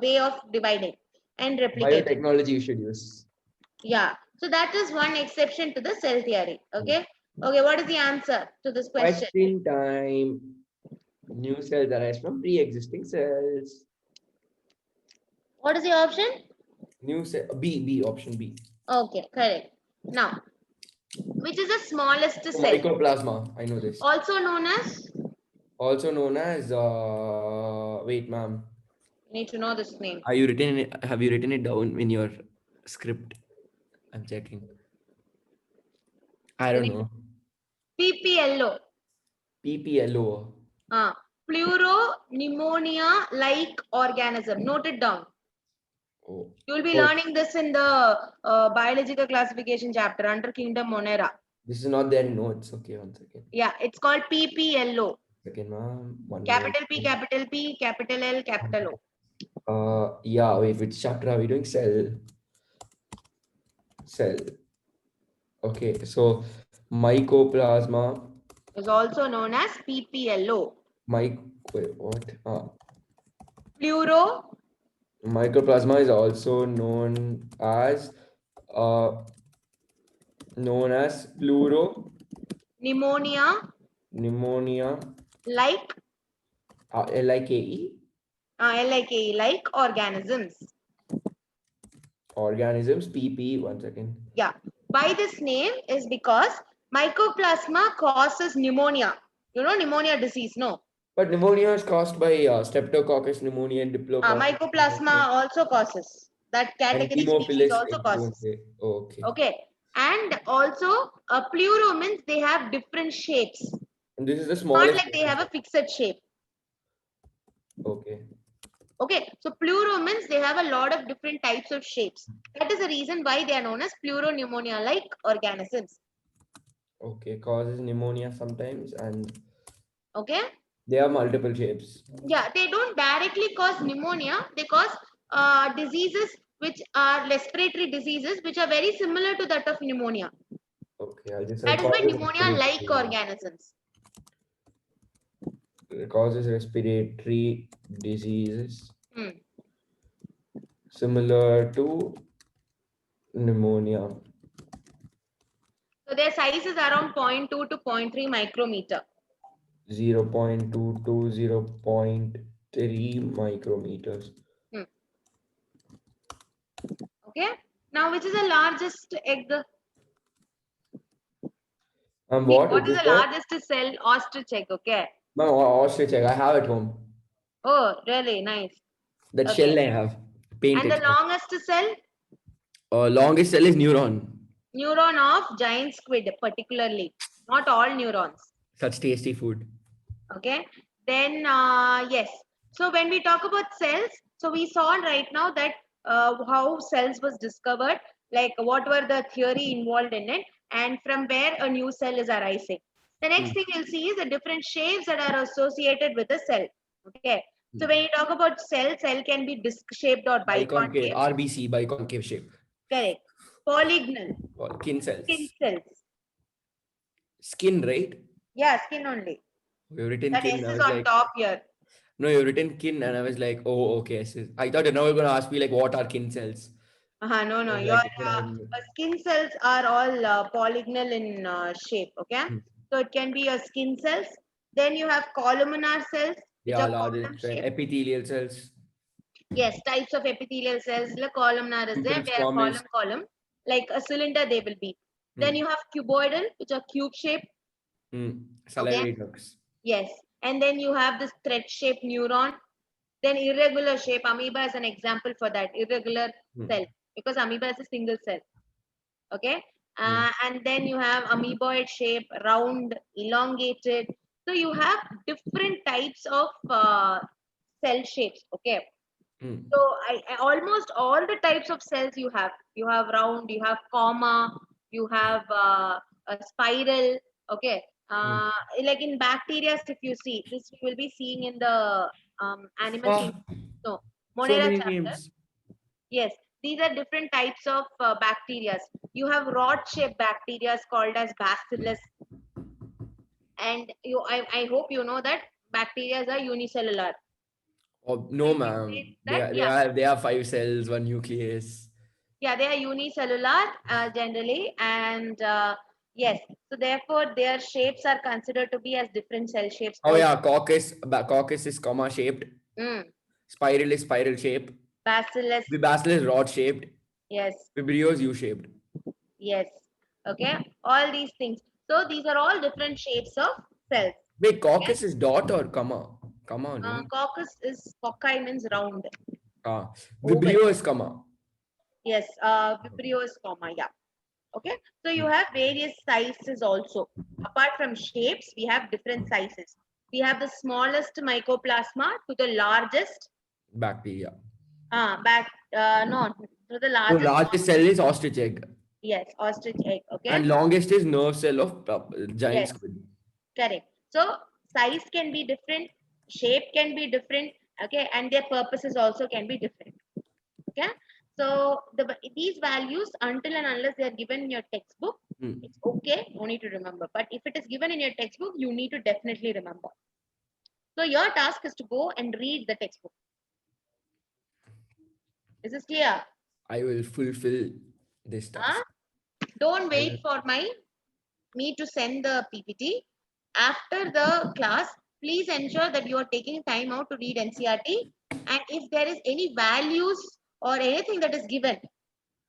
way of dividing and replicating.
Biotechnology you should use.
Yeah. So that is one exception to the cell theory. Okay. Okay. What is the answer to this question?
Question time. New cells arise from pre-existing cells.
What is the option?
New cell. B. Option B.
Okay. Correct. Now, which is the smallest cell?
Mycoplasma. I know this.
Also known as.
Wait, ma'am.
You need to know this name.
Have you written it down in your script? I'm checking. I don't know.
PPLO. Pleuropneumonia-like organism. Note it down. You will be learning this in the biological classification chapter under Kingdom Monera.
This is not there in notes. Okay, one second.
Yeah, it's called PPLO.
Second, ma'am.
Capital P, capital P, capital L, capital O.
Yeah, wait, which chapter are we doing? Cell. Okay, so mycoplasma
is also known as PPLO.
Mycoplasma is also known as pneumonia
like like organisms. PP, one second. Yeah, by this name is because mycoplasma causes pneumonia. You know pneumonia disease, no?
But pneumonia is caused by Streptococcus pneumonia and Diplococcus.
Mycoplasma also causes. That category species also causes. Okay. And also, pleuro means they have different shapes.
And this is the smallest.
Not like they have a fixed shape. Okay. So pleuro means they have a lot of different types of shapes. That is the reason why they are known as pleuropneumonia-like organisms.
Okay. Causes pneumonia sometimes and.
Okay.
They have multiple shapes.
Yeah, they don't directly cause pneumonia. They cause diseases which are respiratory diseases, which are very similar to that of pneumonia.
Okay, I'll just
That is why
causes
pneumonia-like organisms.
causes respiratory diseases
Hmm.
similar to pneumonia.
So their size is around 0.2 to 0.3 micrometer.
0.2 to 0.3 micrometers.
Okay. Now, which is the largest egg?
What
What
is
is
this
the
called?
largest cell? Ostrich egg. Okay.
Ma'am, ostrich egg. I have at home.
Oh, really nice.
That
Okay.
shell I have
And
painted.
the longest cell?
Longest cell is neuron.
Neuron of giant squid, particularly. Not all neurons.
Such tasty food.
Okay. Then, yes. So when we talk about cells, so we saw right now that how cells was discovered, like what were the theory involved in it, and from where a new cell is arising. The next thing you'll see is the different shapes that are associated with a cell. Okay. So when you talk about cell can be disc shaped or
Biconcave,
biconcave.
RBC, biconcave shape.
Correct. Polygonal.
Skin cells.
Skin cells.
Skin, right?
Yeah, skin only.
You've written
That
kin.
S
I
is
was
on
like,
top here.
no, you've written kin, and I was like, oh, okay. I thought you were going to ask me like, what are kin cells?
No,
I was
your
like, okay,
skin cells are all polygonal in shape. Okay, so it can be your skin cells. Then you have columnar cells, which
yeah,
are
larger
column
and
shape.
epithelial cells.
Yes, types of epithelial cells. The columnar is there, where
Squamous.
column, like a cylinder, they will be. Then you have cuboidal, which are cube shape.
Salivary ducts.
Yes, and then you have this thread-shaped neuron. Then irregular shape, amoeba is an example for that, irregular cell, because amoeba is a single cell. Okay. And then you have amoeboid shape, round, elongated. So you have different types of cell shapes. Okay. So I almost all the types of cells you have. You have round, you have comma, you have a spiral. Okay. Like in bacteria, if you see this, we will be seeing in the animal kingdom. No,
So
Monera
many
chapter.
names.
Yes, these are different types of bacteria. You have rod-shaped bacteria called as bacillus, and I hope you know that bacteria are unicellular.
Oh, no, ma'am. They have 5 cells, 1 nucleus.
Yeah, they are unicellular generally, and yes, so therefore their shapes are considered to be as different cell shapes.
Oh yeah, coccus is comma shaped. Spiral is spiral shape.
Bacillus.
Bacillus rod shaped.
Yes.
Vibrio is U shaped.
Yes. Okay. All these things. So these are all different shapes of cells.
Wait, coccus is dot or comma? Comma only.
Coccus is cocci means round.
Vibrio is comma.
Yes. Vibrio is comma. Yeah. Okay. So you have various sizes also. Apart from shapes, we have different sizes. We have the smallest mycoplasma to the largest
bacteria.
No, to the largest.
The largest cell is ostrich egg.
Yes, ostrich egg. Okay.
And longest is nerve cell of giant squid.
Correct. So size can be different, shape can be different, okay, and their purposes also can be different. Okay. So these values, until and unless they are given in your textbook, it's okay, no need to remember. But if it is given in your textbook, you need to definitely remember. So your task is to go and read the textbook. Is this clear?
I will fulfill this task.
Don't wait for me to send the PPT. After the class, please ensure that you are taking time out to read NCERT. And if there is any values or anything that is given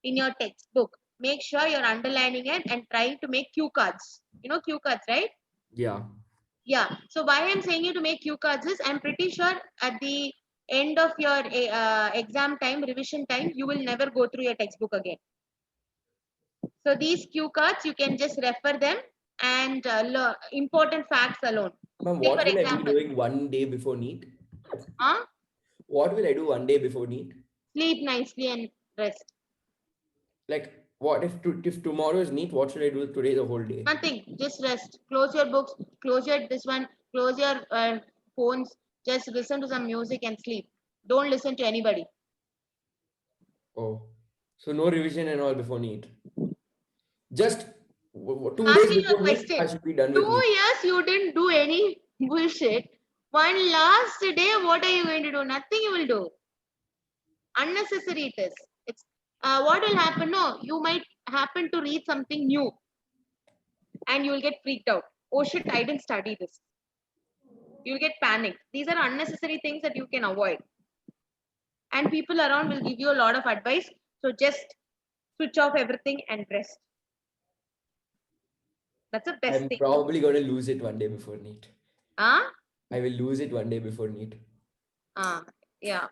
in your textbook, make sure you're underlining it and trying to make cue cards. You know cue cards, right?
Yeah.
Yeah. So why I'm saying you to make cue cards is I'm pretty sure at the end of your exam time, revision time, you will never go through your textbook again. So these cue cards, you can just refer them and important facts alone.
Ma'am, what will I be doing one day before NEET? What will I do one day before NEET?
Sleep nicely and rest.
Like, what if tomorrow is NEET? What should I do today the whole day?
Nothing. Just rest. Close your books. Close your this one. Close your phones. Just listen to some music and sleep. Don't listen to anybody.
Oh, so no revision and all before NEET. Just 2 days
Asking you a
before NEET, I
question.
should be done
2
with NEET.
years you didn't do any bullshit. One last day, what are you going to do? Nothing you will do. Unnecessary it is. It's what will happen? No, you might happen to read something new, and you will get freaked out. Oh shit! I didn't study this. You'll get panicked. These are unnecessary things that you can avoid. And people around will give you a lot of advice. So just switch off everything and rest. That's the best
I'm
thing.
probably going to lose it one day before NEET.
Huh?
I will lose it one day before NEET.
Yeah.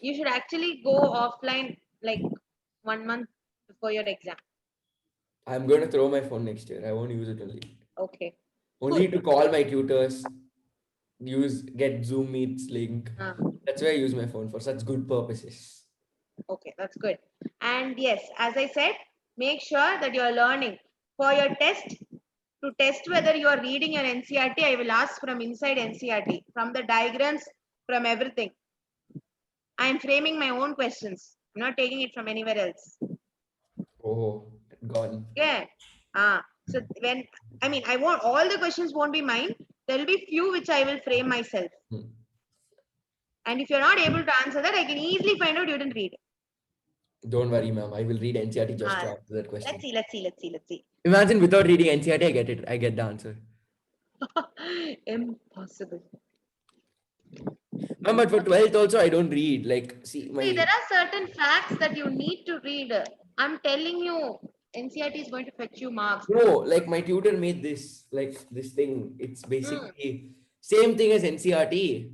You should actually go offline like 1 month before your exam.
I'm going to throw my phone next year. I won't use it only.
Okay.
Only
Cool.
to call my tutors, get Zoom Meets link. That's why I use my phone for such good purposes.
Okay, that's good. And yes, as I said, make sure that you are learning. For your test, to test whether you are reading an NCERT, I will ask from inside NCERT, from the diagrams, from everything. I am framing my own questions. I'm not taking it from anywhere else.
Oh, gone.
Yeah. So when I won't, all the questions won't be mine. There will be few which I will frame myself. And if you're not able to answer that, I can easily find out you didn't read.
Don't worry, ma'am. I will read NCERT just to answer that question.
Let's see.
Imagine without reading NCERT, I get it. I get the answer.
Impossible.
Ma'am, but for 12th also, I don't read. Like, see,
there are certain facts that you need to read. I'm telling you, NCERT is going to fetch you marks.
No, like my tutor made this, like this thing. It's basically same thing as NCERT,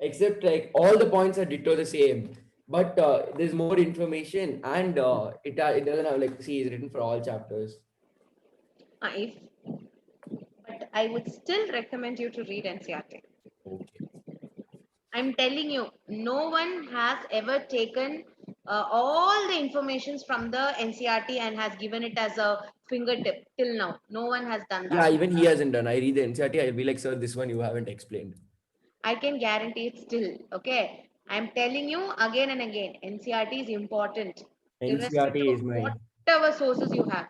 except like all the points are ditto the same. But there's more information, and it doesn't have like, see, it's written for all chapters.
But I would still recommend you to read NCERT.
Okay.
I'm telling you, no one has ever taken all the informations from the NCERT and has given it as a fingertip till now. No one has done that.
Yeah, even he hasn't done. I read the NCERT, I'll be like, sir, this one you haven't explained.
I can guarantee it still. Okay. I'm telling you again and again, NCERT is important.
NCERT is my...
whatever sources you have.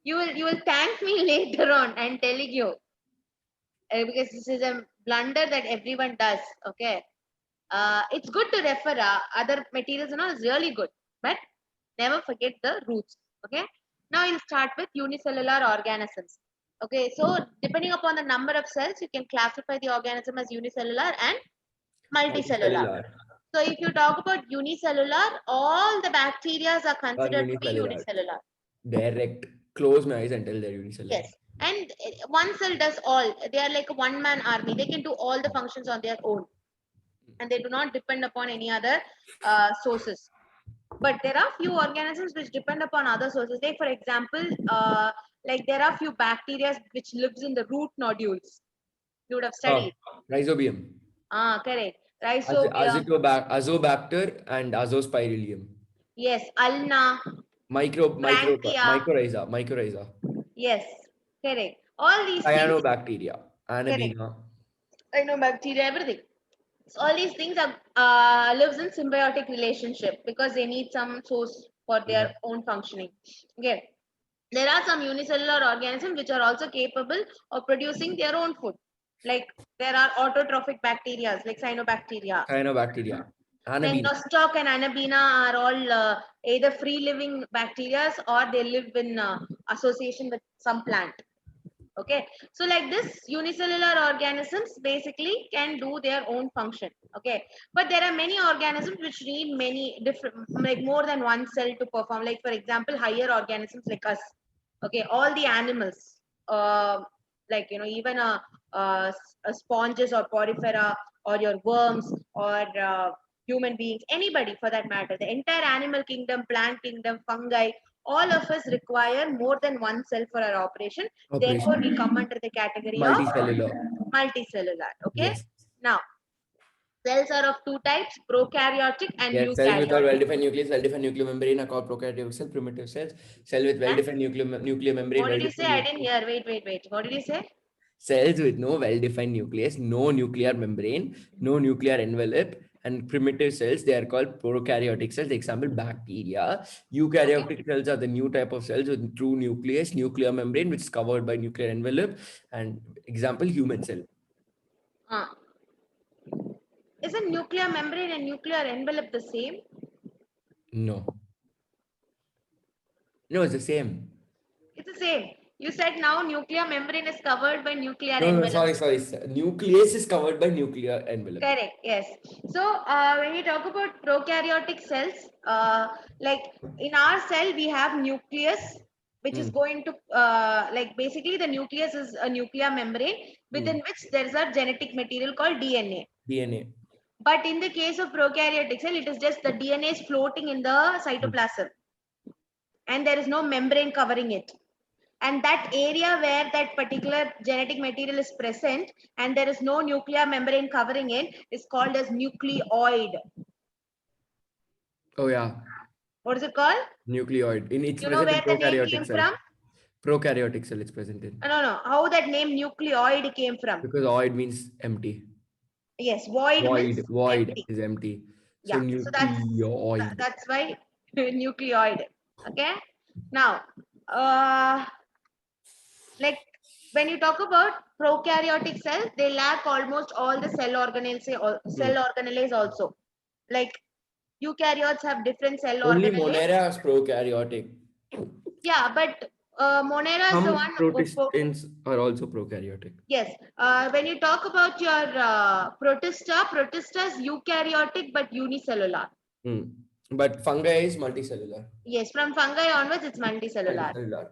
You will thank me later on. I'm telling you. Because this is a blunder that everyone does. Okay. It's good to refer other materials and all is really good, but never forget the roots. Okay. Now we'll start with unicellular organisms. Okay, so depending upon the number of cells, you can classify the organism as unicellular and multicellular. So if you talk about unicellular, all the bacteria are considered to be unicellular.
Direct. Close my eyes and tell they're unicellular.
Yes. And one cell does all. They are like a one-man army. They can do all the functions on their own. And they do not depend upon any other sources. But there are few organisms which depend upon other sources. Like for example, like there are few bacteria which lives in the root nodules. You would have studied.
Rhizobium.
Correct. Rhizobium.
Azobacter and Azospirillum.
Yes, ulna.
Mycorrhiza.
Yes, correct. All these
Cyanobacteria. Anabaena.
Cyanobacteria, everything. So all these things are lives in symbiotic relationship because they need some source for their own functioning. Okay. There are some unicellular organisms which are also capable of producing their own food. Like there are autotrophic bacteria like cyanobacteria. Then Nostoc and Anabaena are all either free living bacteria or they live in association with some plant. Okay, so like this unicellular organisms basically can do their own function. Okay, but there are many organisms which need many different, like more than one cell to perform. Like for example, higher organisms like us. Okay, all the animals, like even sponges or porifera or your worms or human beings, anybody for that matter, the entire animal kingdom, plant kingdom, fungi, all of us require more than one cell for our operation. Therefore, we come under the category
multicellular.
of multicellular. Okay. Yes. Now, cells are of two types: prokaryotic and eukaryotic.
Cell with well-defined nucleus, well-defined nuclear membrane are called prokaryotic cell, primitive cells. Cell with well-defined nuclear membrane.
What did you say? I didn't hear. Wait. What did you say?
cells with no well-defined nucleus, no nuclear membrane, no nuclear envelope, and primitive cells, they are called prokaryotic cells. Example, bacteria. Eukaryotic cells are the new type of cells with true nucleus, nuclear membrane, which is covered by nuclear envelope. And example, human cell.
Isn't nuclear membrane and nuclear envelope the same?
No. No, it's the same.
It's the same. You said now nuclear membrane is covered by nuclear
No,
envelope.
sorry. Nucleus is covered by nuclear envelope.
Correct. Yes. So when you talk about prokaryotic cells, like in our cell we have nucleus, which is going to like basically the nucleus is a nuclear membrane within which there is a genetic material called DNA.
DNA.
But in the case of prokaryotic cell, it is just the DNA is floating in the cytoplasm, and there is no membrane covering it. And that area where that particular genetic material is present and there is no nuclear membrane covering it is called as nucleoid.
Oh yeah.
What is it called?
Nucleoid. It's
You know
present
where
in
the name
prokaryotic
came
cell.
from?
Prokaryotic cell it's present in.
No. How that name nucleoid came from?
Because oid means empty.
Yes, void means
Void
empty.
is empty. So
Yeah, so
nucleoid.
that's why nucleoid. Okay. Now, like when you talk about prokaryotic cells, they lack almost all the cell organelles also. Like eukaryotes have different cell
Only
organelles.
Monera is prokaryotic.
Yeah, but Monera is the
Some
one.
protistants are also prokaryotic.
Yes. When you talk about your protista is eukaryotic but unicellular.
But fungi is multicellular.
Yes, from fungi onwards, it's multicellular.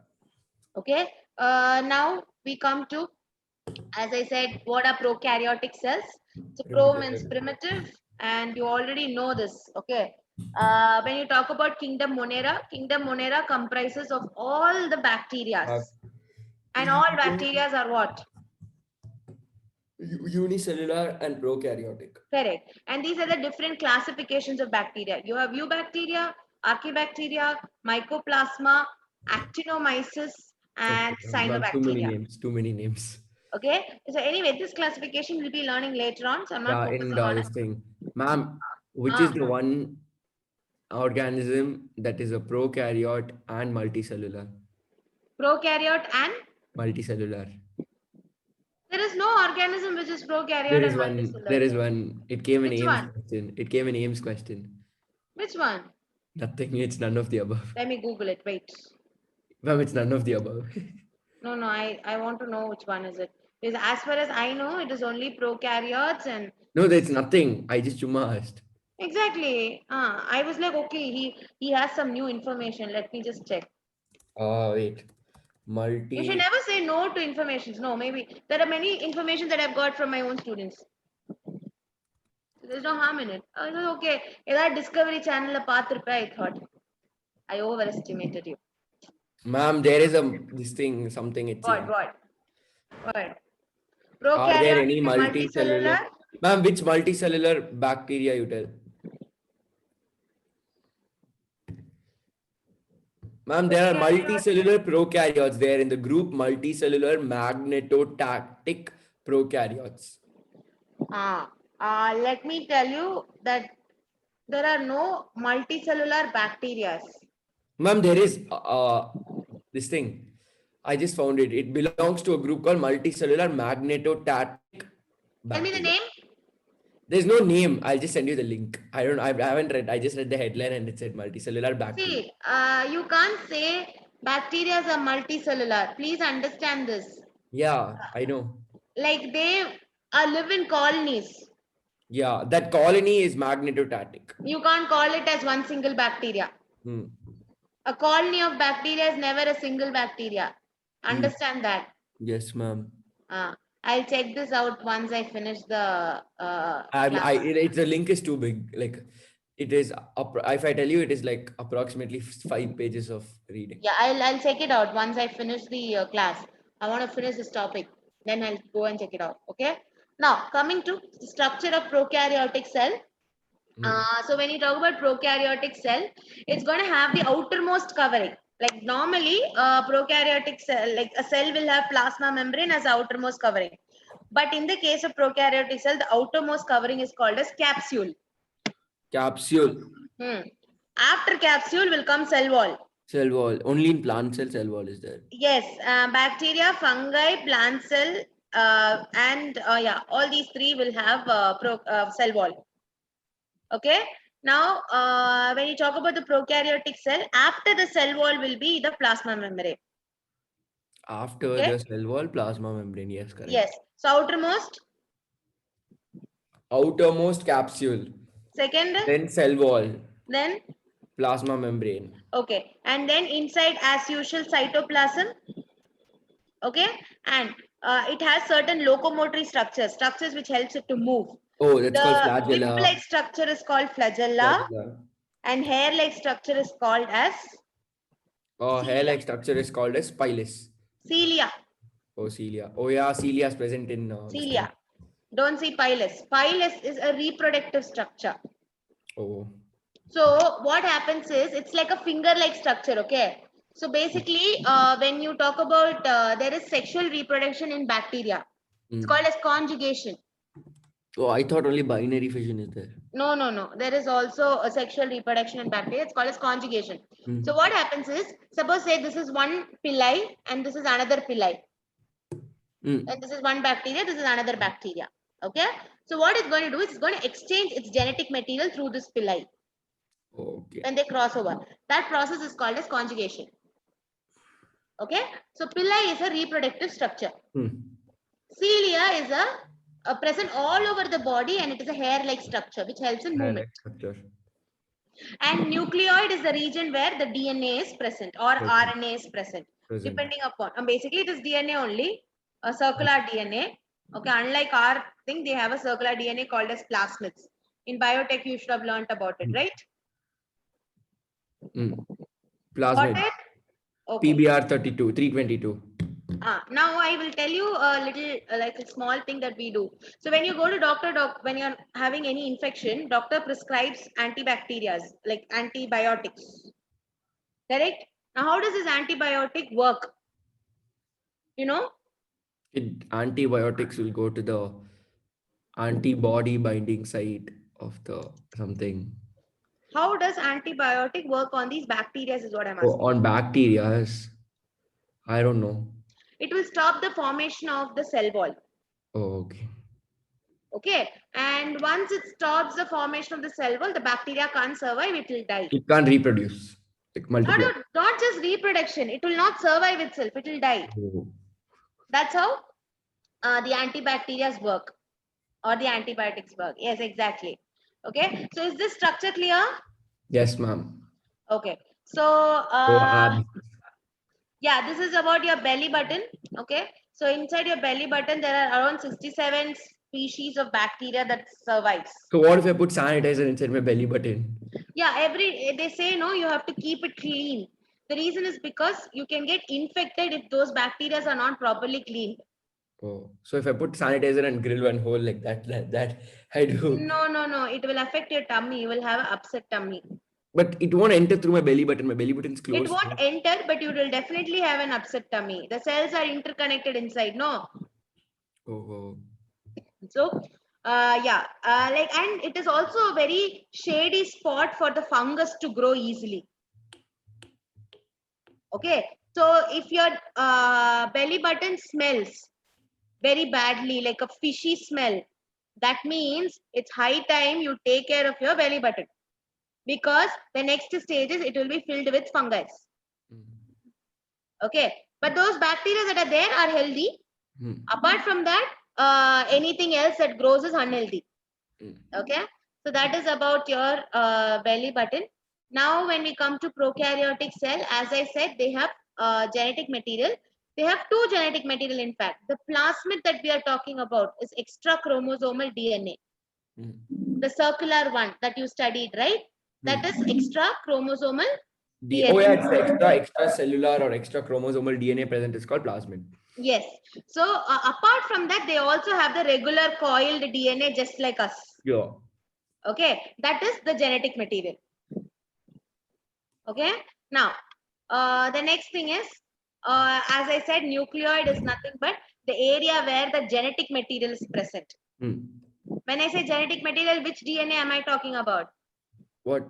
Okay. Now we come to, as I said, what are prokaryotic cells? So pro means primitive, and you already know this. Okay. When you talk about kingdom Monera comprises of all the bacteria, and all bacteria are what?
Unicellular and prokaryotic.
Correct. And these are the different classifications of bacteria. You have eubacteria, archaebacteria, mycoplasma, actinomyces, and cyanobacteria.
Too many names.
Okay. So anyway, this classification we'll be learning later on. So I'm not focusing on
this thing. Ma'am, which is the one organism that is a prokaryote and multicellular?
Prokaryote and?
Multicellular.
There is no organism which is prokaryote
There is
and
one.
multicellular.
There is one. It came in
Which
Ames
one?
question. It came in Ames question.
Which one?
Nothing. It's none of the above.
Let me Google it. Wait.
Ma'am, it's none of the above.
No, I want to know which one is it. Because as far as I know, it is only prokaryotes and.
No, there's nothing. I just chumma asked.
Exactly. I was like, okay, he has some new information. Let me just check.
Wait.
You should never say no to information. No, maybe there are many information that I've got from my own students. There's no harm in it. I was okay. That Discovery Channel I thought. I overestimated you.
Ma'am, there is this thing, something it's
What?
Are there any
multicellular?
Ma'am, which multicellular bacteria you tell? Ma'am, there are multicellular prokaryotes there in the group multicellular magnetotactic prokaryotes.
Let me tell you that there are no multicellular bacteria.
Ma'am, there is this thing. I just found it. It belongs to a group called multicellular magnetotactic bacteria.
Tell me the name.
There's no name. I'll just send you the link. I haven't read. I just read the headline and it said multicellular bacteria.
See, you can't say bacteria are multicellular. Please understand this.
Yeah, I know.
Like they live in colonies.
Yeah, that colony is magnetotactic.
You can't call it as one single bacteria. A colony of bacteria is never a single bacteria. Understand that?
Yes, ma'am.
I'll check this out once I finish the.
The link is too big. Like, it is. If I tell you, it is like approximately 5 pages of reading.
Yeah, I'll check it out once I finish the class. I want to finish this topic. Then I'll go and check it out. Okay. Now coming to the structure of prokaryotic cell. So when you talk about prokaryotic cell, it's going to have the outermost covering. Like normally, prokaryotic cell, like a cell will have plasma membrane as outermost covering. But in the case of prokaryotic cell, the outermost covering is called as capsule.
Capsule.
After capsule will come cell wall.
Cell wall. Only in plant cell wall is there.
Yes, bacteria, fungi, plant cell, and yeah, all these three will have cell wall. Okay. Now, when you talk about the prokaryotic cell, after the cell wall will be the plasma membrane.
After
Okay.
the cell wall, plasma membrane. Yes, correct.
Yes. So
Outermost capsule.
second,
Then cell wall.
then
Plasma membrane.
okay, and then inside, as usual, cytoplasm. Okay, and it has certain locomotory structures which helps it to move.
Oh, that's called
The
flagella.
whip-like structure is called flagella, and hair-like structure is called as
Hair-like structure is called as pilus.
cilia.
Oh, cilia. Oh, yeah, cilia is present in
Cilia. Don't see pilus. Pilus is a reproductive structure.
Oh.
So what happens is it's like a finger-like structure. Okay. So basically, when you talk about there is sexual reproduction in bacteria, it's called as conjugation.
Oh, I thought only binary fission is there.
No, no, no. There is also a sexual reproduction in bacteria. It's called as conjugation. So what happens is, suppose say this is one pili and this is another pili. And this is one bacteria, this is another bacteria. Okay. So what it's going to do is it's going to exchange its genetic material through this pili.
Okay.
When they cross over. That process is called as conjugation. Okay. So pili is a reproductive structure. Cilia is a present all over the body and it is a hair-like structure which helps in movement. And nucleoid is the region where the DNA is present or RNA is present. Depending upon, basically it is DNA only, a circular DNA. Okay, unlike our thing, they have a circular DNA called as plasmids. In biotech, you should have learnt about it, right?
Plasmid.
Got it? Okay.
PBR 32, 322.
Now I will tell you a little like a small thing that we do. So when you go to doctor, when you're having any infection, doctor prescribes antibacterials like antibiotics. Correct? Now how does this antibiotic work? You know?
Antibiotics will go to the antibody binding site of the something.
How does antibiotic work on these bacteria is what I'm asking.
On bacteria, I don't know.
It will stop the formation of the cell wall.
Oh, okay.
Okay. And once it stops the formation of the cell wall, the bacteria can't survive, it will die.
It can't reproduce. Like multiply.
Not just reproduction, it will not survive itself, it will die.
Oh.
That's how the antibacterias work or the antibiotics work. Yes, exactly. Okay. So is this structure clear?
Yes, ma'am.
Okay. So yeah, this is about your belly button. Okay. So inside your belly button, there are around 67 species of bacteria that survives.
So what if I put sanitizer inside my belly button?
Yeah, they say no, you have to keep it clean. The reason is because you can get infected if those bacteria are not properly cleaned.
Oh, so if I put sanitizer and grill one hole like that I do.
No, it will affect your tummy. You will have an upset tummy.
But it won't enter through my belly button. My belly button is closed.
It won't enter, but you will definitely have an upset tummy. The cells are interconnected inside. No.
Oh.
So, yeah, and it is also a very shady spot for the fungus to grow easily. Okay. So if your belly button smells very badly, like a fishy smell, that means it's high time you take care of your belly button. Because the next stage is it will be filled with fungus. Okay. But those bacteria that are there are healthy. Apart from that, anything else that grows is unhealthy. Okay. So that is about your belly button. Now, when we come to prokaryotic cell, as I said, they have genetic material. They have two genetic material, in fact. The plasmid that we are talking about is extra chromosomal DNA. The circular one that you studied, right? That is extra chromosomal DNA.
Oh yeah, it's the extra cellular or extra chromosomal DNA present is called plasmid.
Yes. So apart from that, they also have the regular coiled DNA just like us.
Yeah.
Okay. That is the genetic material. Okay. Now, The next thing is, as I said, nucleoid is nothing but the area where the genetic material is present. When I say genetic material, which DNA am I talking about?
What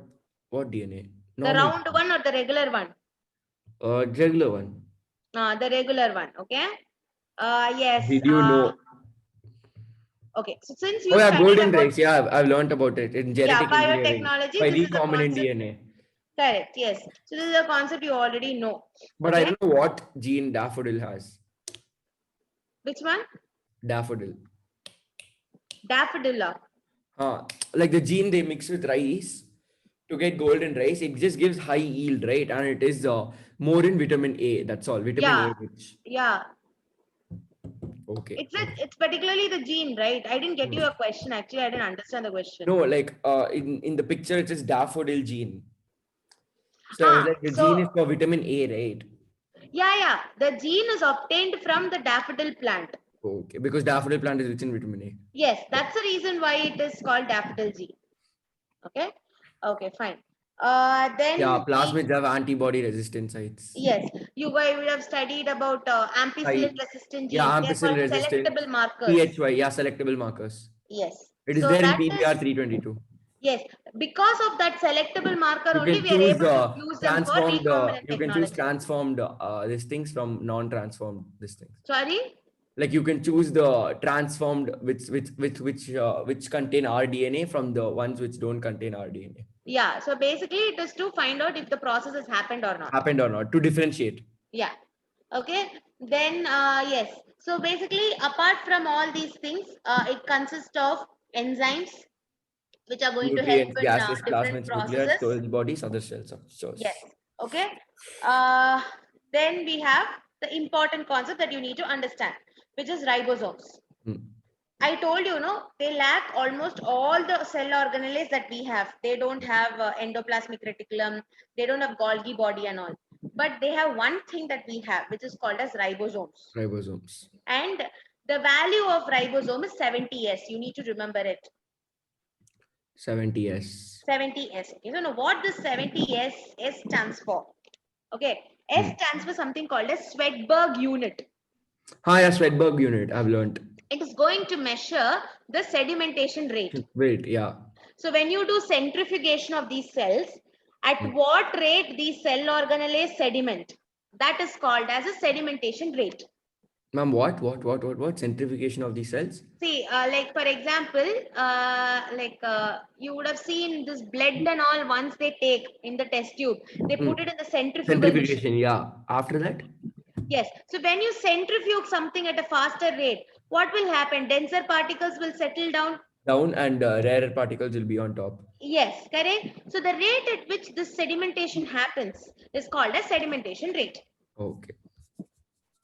DNA?
The
Normal.
round one or the regular one?
Regular one.
The regular one. Okay. Yes.
Did you know?
Okay. So since you
Oh yeah,
studied
golden
about,
rays. Yeah, I've learned about it in genetic engineering
biotechnology,
by
this is a
recombinant
concept.
DNA.
Correct. Yes. So this is a concept you already know.
But I don't know what gene daffodil has.
Which one?
Daffodil.
Daffodil.
Like the gene they mix with rice to get golden rice, it just gives high yield, right? And it is more in vitamin A. That's all. Vitamin A rich.
Yeah.
Okay.
It's particularly the gene, right? I didn't get you a question. Actually, I didn't understand the question.
No, like in the picture it says daffodil gene. So it's like the gene is for vitamin A, right?
Yeah. The gene is obtained from the daffodil plant.
Okay, because daffodil plant is rich in vitamin A.
Yes, that's the reason why it is called daffodil gene. Okay, fine. Then
plasmids have antibody resistant sites.
Yes, you guys would have studied about ampicillin resistant genes.
Yeah,
They're
ampicillin
called
resistant.
selectable markers.
PHY, yeah, selectable markers.
Yes.
It is there in PBR 322.
Yes, because of that selectable marker
You
only
can
we are able to use them for
transformed.
recombinant
You can choose transformed these things from non-transformed these things.
Sorry.
Like you can choose the transformed which contain rDNA from the ones which don't contain rDNA.
Yeah. So basically, it is to find out if the process has happened or not.
Happened or not, to differentiate.
Yeah. Okay. Then yes. So basically, apart from all these things, it consists of enzymes, which are going to help in
gases,
different
plasmids,
processes.
storage bodies, other cells of choice.
Yes. Okay. Then we have the important concept that you need to understand, which is ribosomes. I told you, no, they lack almost all the cell organelles that we have. They don't have endoplasmic reticulum. They don't have Golgi body and all. But they have one thing that we have, which is called as ribosomes.
Ribosomes.
And the value of ribosome is 70S. You need to remember it.
70S.
70S. Okay, so now what this 70S stands for? Okay, S stands for something called as Swedberg unit.
Yeah, Swedberg unit. I've learned.
It is going to measure the sedimentation rate.
Wait, yeah.
So when you do centrifugation of these cells, at what rate these cell organelles sediment? That is called as a sedimentation rate.
Ma'am, what? Centrifugation of these cells?
See, like for example, you would have seen this blood and all once they take in the test tube, they put it in the
centrifugation. Yeah. After that?
Yes. So when you centrifuge something at a faster rate, what will happen? Denser particles will settle down.
And rarer particles will be on top.
Yes, correct. So the rate at which this sedimentation happens is called as sedimentation rate.
Okay.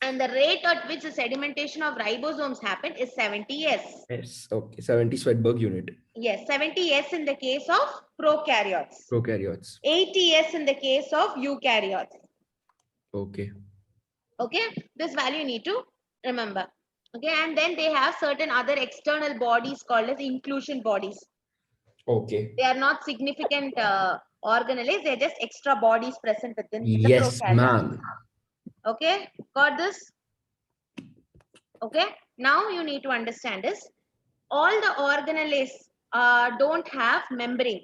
And the rate at which the sedimentation of ribosomes happen is 70S.
Yes. Okay. 70 Swedberg unit.
Yes, 70S in the case of prokaryotes. 80S in the case of eukaryotes.
Okay.
Okay. This value you need to remember. Okay. And then they have certain other external bodies called as inclusion bodies.
Okay.
They are not significant organelles. They are just extra bodies present within the
Yes, ma'am.
Okay, got this? Okay, now you need to understand is all the organelles don't have membrane.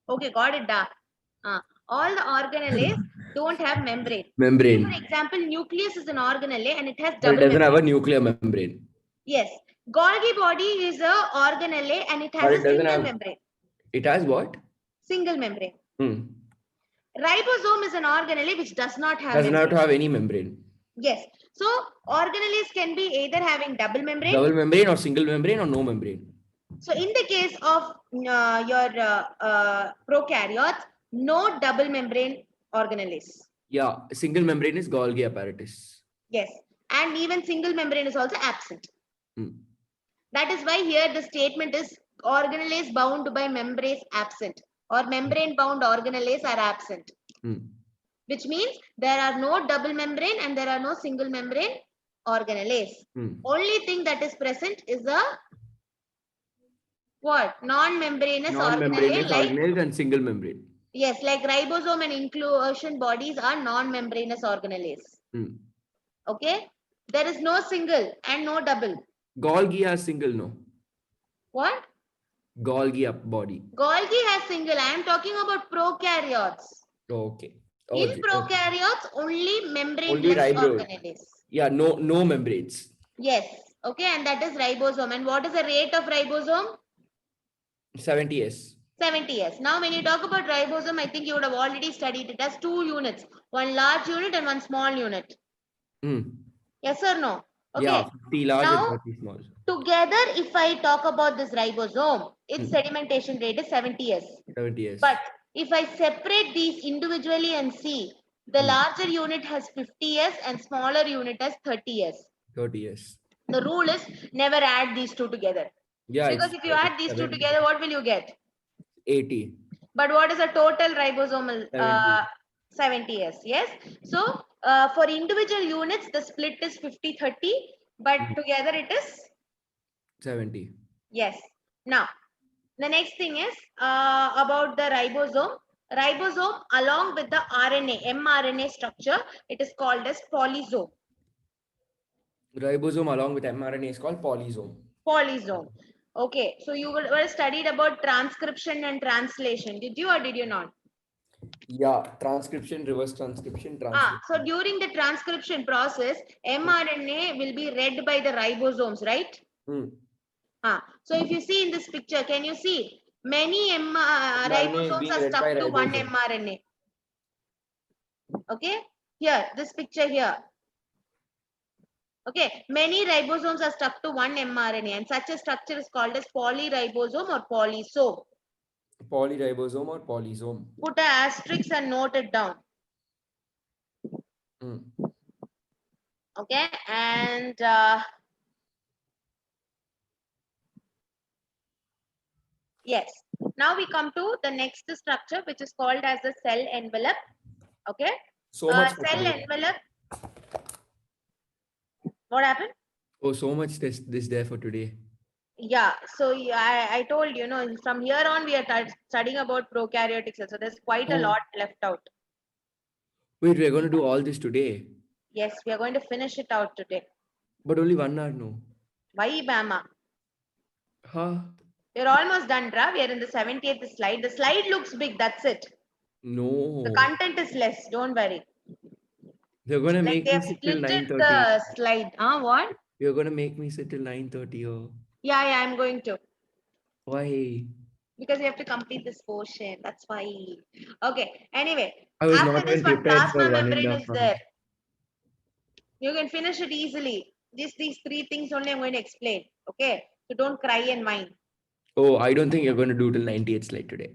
Okay, got it, da. All the organelles don't have membrane.
Membrane.
For example, nucleus is an organelle and it has
double. It doesn't have a nuclear membrane.
Yes, Golgi body is a organelle and it has a single membrane.
It has what?
Single membrane. Ribosome is an organelle which does not have.
Does not have any membrane.
Yes. So organelles can be either having double membrane
or single membrane or no membrane.
So in the case of your prokaryotes, no double membrane organelles.
Yeah, single membrane is Golgi apparatus.
Yes, and even single membrane is also absent. That is why here the statement is organelles bound by membranes absent, or membrane bound organelles are absent. Which means there are no double membrane and there are no single membrane organelles. Only thing that is present is a what? Non-membranous organelle
and single membrane.
Yes, like ribosome and inclusion bodies are non-membranous organelles.
Hmm.
Okay, there is no single and no double.
Golgi has single, no.
What?
Golgi up body.
Golgi has single. I am talking about prokaryotes.
Okay.
In
Okay.
prokaryotes, only
Only
membraneless
ribose.
organelles.
Yeah, no membranes.
Yes. Okay, and that is ribosome. And what is the rate of ribosome?
70s.
70s. Now, when you talk about ribosome, I think you would have already studied it as 2 units, one large unit and one small unit.
Hmm.
Yes or no? Okay.
Yeah, 50 large and
Now,
30 small.
together, if I talk about this ribosome, its sedimentation rate is 70s.
70s.
But if I separate these individually and see, the larger unit has 50s and smaller unit has 30s.
30s.
The rule is never add these two together.
Yeah.
Because if you add these two together, what will you get?
80.
But what is a total ribosomal? 70s. Yes. So for individual units, the split is 50-30, but together it is
70.
yes. Now, the next thing is about the ribosome. Ribosome along with the RNA, mRNA structure, it is called as polysome.
Ribosome along with mRNA is called polysome.
Polysome. Okay, so you were studied about transcription and translation. Did you or did you not?
Yeah, transcription, reverse transcription,
So during the transcription process, mRNA will be read by the ribosomes, right? So if you see in this picture, can you see many ribosomes are stuck to one mRNA? Okay, here, this picture here. Okay, many ribosomes are stuck to one mRNA, and such a structure is called as polyribosome or polysome.
Polyribosome or polysome.
Put an asterisk and note it down. Okay, and yes, now we come to the next structure, which is called as the cell envelope. Okay,
so much
cell envelope. What happened?
Oh, so much this there for today.
Yeah, so I told you know, from here on we are studying about prokaryotic cells, so there's quite a lot left out.
Wait, we are going to do all this today?
Yes, we are going to finish it out today.
But only 1 hour, no?
Why, Bama?
Huh?
We're almost done, Ra. We are in the 70th slide. The slide looks big, that's it.
No.
The content is less, don't worry.
They're going to
Like
make me sit till 9:30.
The slide. What?
You're going to make me sit till 9:30. Oh.
Yeah, I'm going to.
Why?
Because we have to complete this portion. That's why. Okay. Anyway,
I was
after
not
this
even
one,
prepared
plasma
for
membrane
1.5
is there. You can finish it easily. Just these 3 things only I'm going to explain. Okay. So don't cry and whine.
Oh, I don't think you're going to do till 98th slide today.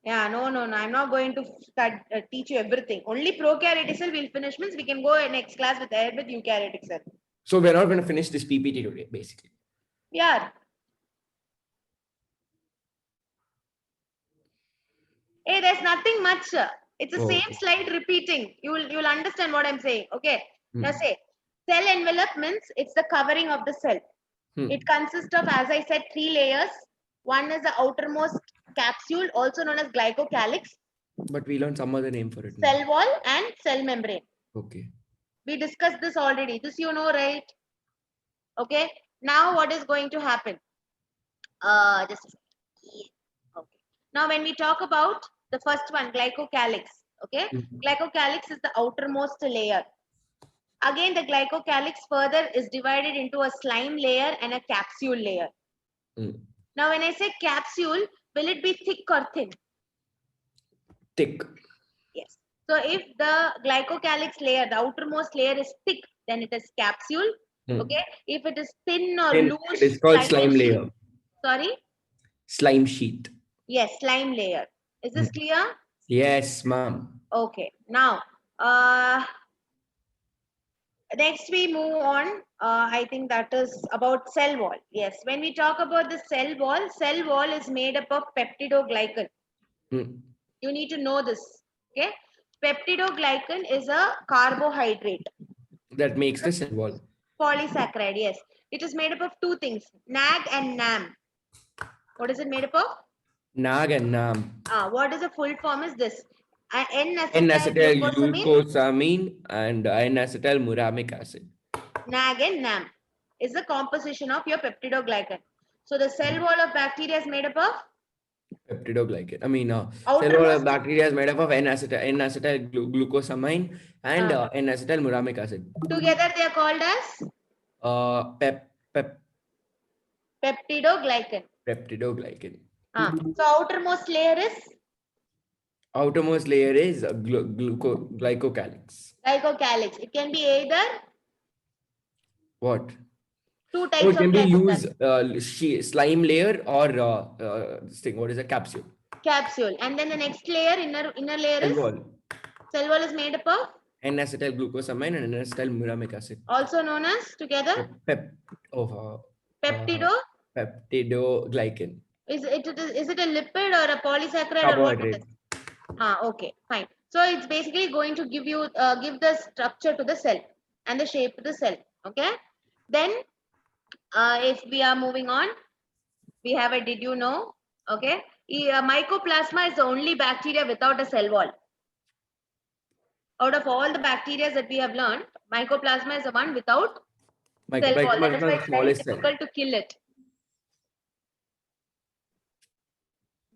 Yeah, no. I'm not going to teach you everything. Only prokaryotic cell will finish, means we can go next class with eukaryotic cell.
So we're not going to finish this PPT today, basically.
Yeah. Hey, there's nothing much. It's the same slide repeating. You'll understand what I'm saying. Okay. Now say cell envelope means it's the covering of the cell. It consists of, as I said, 3 layers. One is the outermost capsule, also known as glycocalyx.
But we learned some other name for it.
Cell wall and cell membrane.
Okay.
We discussed this already. This you know, right? Okay. Now what is going to happen? Just a second. Okay. Now when we talk about the first one, glycocalyx. Okay. Glycocalyx is the outermost layer. Again, the glycocalyx further is divided into a slime layer and a capsule layer. Now, when I say capsule, will it be thick or thin?
Thick.
Yes. So, if the glycocalyx layer, the outermost layer is thick, then it is capsule. Okay. If it is thin or loose,
it's called slime layer.
Sorry?
Slime sheet.
Yes, slime layer. Is this clear?
Yes, ma'am.
Okay. Now, next we move on. I think that is about cell wall. Yes, when we talk about the cell wall is made up of peptidoglycan. You need to know this. Okay, peptidoglycan is a carbohydrate
that makes the cell wall.
Polysaccharide. Yes, it is made up of 2 things: NAG and NAM. What is it made up of?
Nag and Nam.
What is the full form is this?
N-acetyl
N-acetyl
glucosamine and N-acetyl muramic acid.
NAG and NAM is the composition of your peptidoglycan. So the cell wall of bacteria is made up of
Peptidoglycan. I mean, cell wall
outermost
of bacteria is made up of N-acetyl glucosamine and N-acetyl muramic acid.
together they are called as peptidoglycan.
Peptidoglycan.
So outermost layer is
Outermost layer is glycocalyx.
glycocalyx. It can be either
What?
two
Oh,
types
it can
of
be
glycocalyx.
used slime layer or this thing. What is a capsule?
Capsule. And then the next layer, inner layer
Cell
is
wall.
cell wall is made up of
N-acetyl glucosamine and N-acetyl muramic acid.
also known as together
Peptido. Peptidoglycan.
Is it a lipid or a polysaccharide or what it
Carbohydrate.
is? Okay, fine. So it's basically going to give you give the structure to the cell and the shape to the cell. Okay. Then if we are moving on, we have a did you know? Okay. Mycoplasma is the only bacteria without a cell wall. Out of all the bacteria that we have learned, mycoplasma is the one without cell wall. That is why it's very difficult to kill it.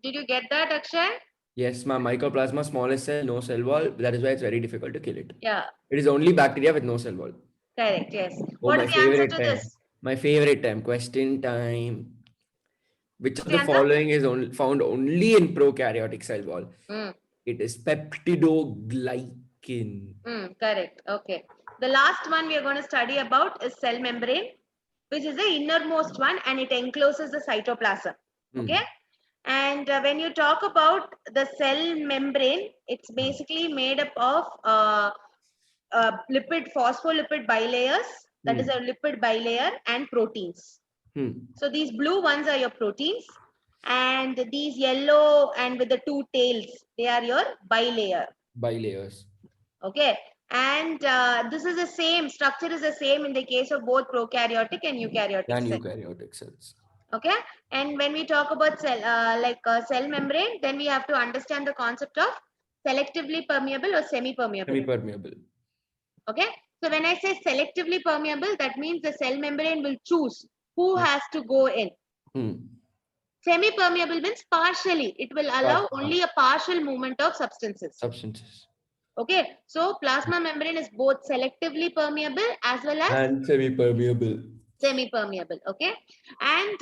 Did you get that, Akshay?
Yes, ma'am. Mycoplasma, smallest cell, no cell wall. That is why it's very difficult to kill it.
Yeah.
It is only bacteria with no cell wall.
Correct. Yes.
Oh,
What
my
is the answer
favorite
to
time.
this?
My favorite time. Question time. Which of
The
the
answer?
following is found only in prokaryotic cell wall? It is peptidoglycan.
Correct. Okay. The last one we are going to study about is cell membrane, which is the innermost one and it encloses the cytoplasm. Okay. And when you talk about the cell membrane, it's basically made up of phospholipid bilayers, that is a lipid bilayer, and proteins. So these blue ones are your proteins, and these yellow and with the two tails, they are your bilayer.
Bilayers.
Okay. And this is the same, structure is the same in the case of both prokaryotic and eukaryotic
cells.
Okay. And when we talk about cell membrane, then we have to understand the concept of selectively permeable or semi-permeable.
Semi-permeable.
Okay. So when I say selectively permeable, that means the cell membrane will choose who has to go in. Semi-permeable means partially. It will allow only a partial movement of substances. Okay. So plasma membrane is both selectively permeable as well as
semi-permeable.
Semi-permeable. Okay. And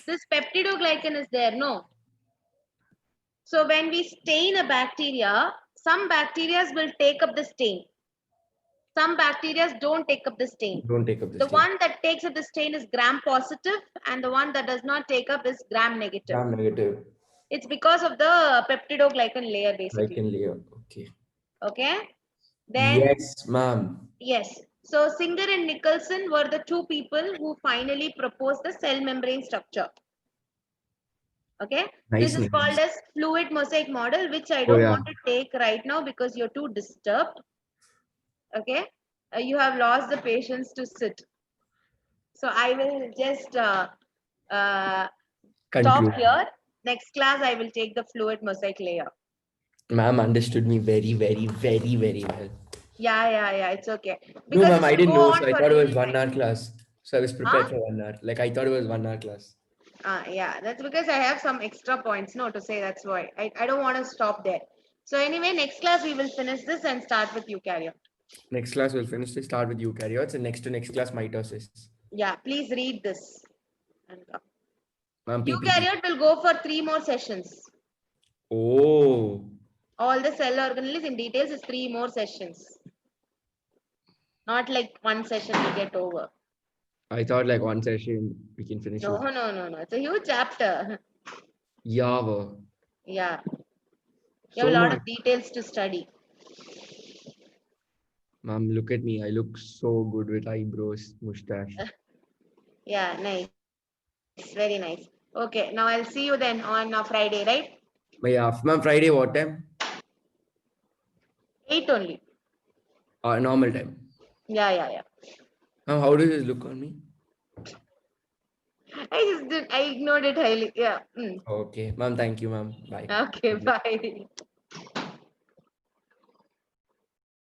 this peptidoglycan is there, no? So when we stain a bacteria, some bacteria will take up the stain. Some bacteria don't take up the stain. The one that takes up the stain is gram positive and the one that does not take up is gram negative. It's because of the peptidoglycan layer basically.
Glycan layer. Okay.
Okay. Then
yes, ma'am.
Yes. So Singer and Nicholson were the two people who finally proposed the cell membrane structure. Okay.
Nice
this is called as fluid mosaic model, which I don't want to take right now because you're too disturbed. Okay. You have lost the patience to sit. So I will just stop here. Next class, I will take the fluid mosaic layer.
Ma'am understood me very, very, very, very well.
Yeah. It's okay.
Because no, ma'am, I didn't know. So I thought it was 1 hour class. So I was prepared for 1 hour. Like I thought it was 1 hour class.
Yeah, that's because I have some extra points. No, to say that's why. I don't want to stop there. So anyway, next class we will finish this and start with eukaryote.
Next class we'll finish to start with eukaryotes and next class mitosis.
Yeah, please read this. Eukaryote will go for 3 more sessions.
Oh.
All the cell organelles in details is 3 more sessions. Not like 1 session we get over.
I thought like 1 session we can finish.
No. It's a huge chapter.
Yeah.
Yeah. You have a lot of details to study.
Mom, look at me. I look so good with eyebrows, mustache.
Yeah, nice. Very nice. Okay, now I'll see you then on Friday, right?
Yeah, ma'am, Friday what time?
8 only.
Normal time.
Yeah.
Ma'am, how does this look on me?
I ignored it highly. Yeah.
Okay, ma'am. Thank you, ma'am. Bye.
Okay,
Good night.
bye.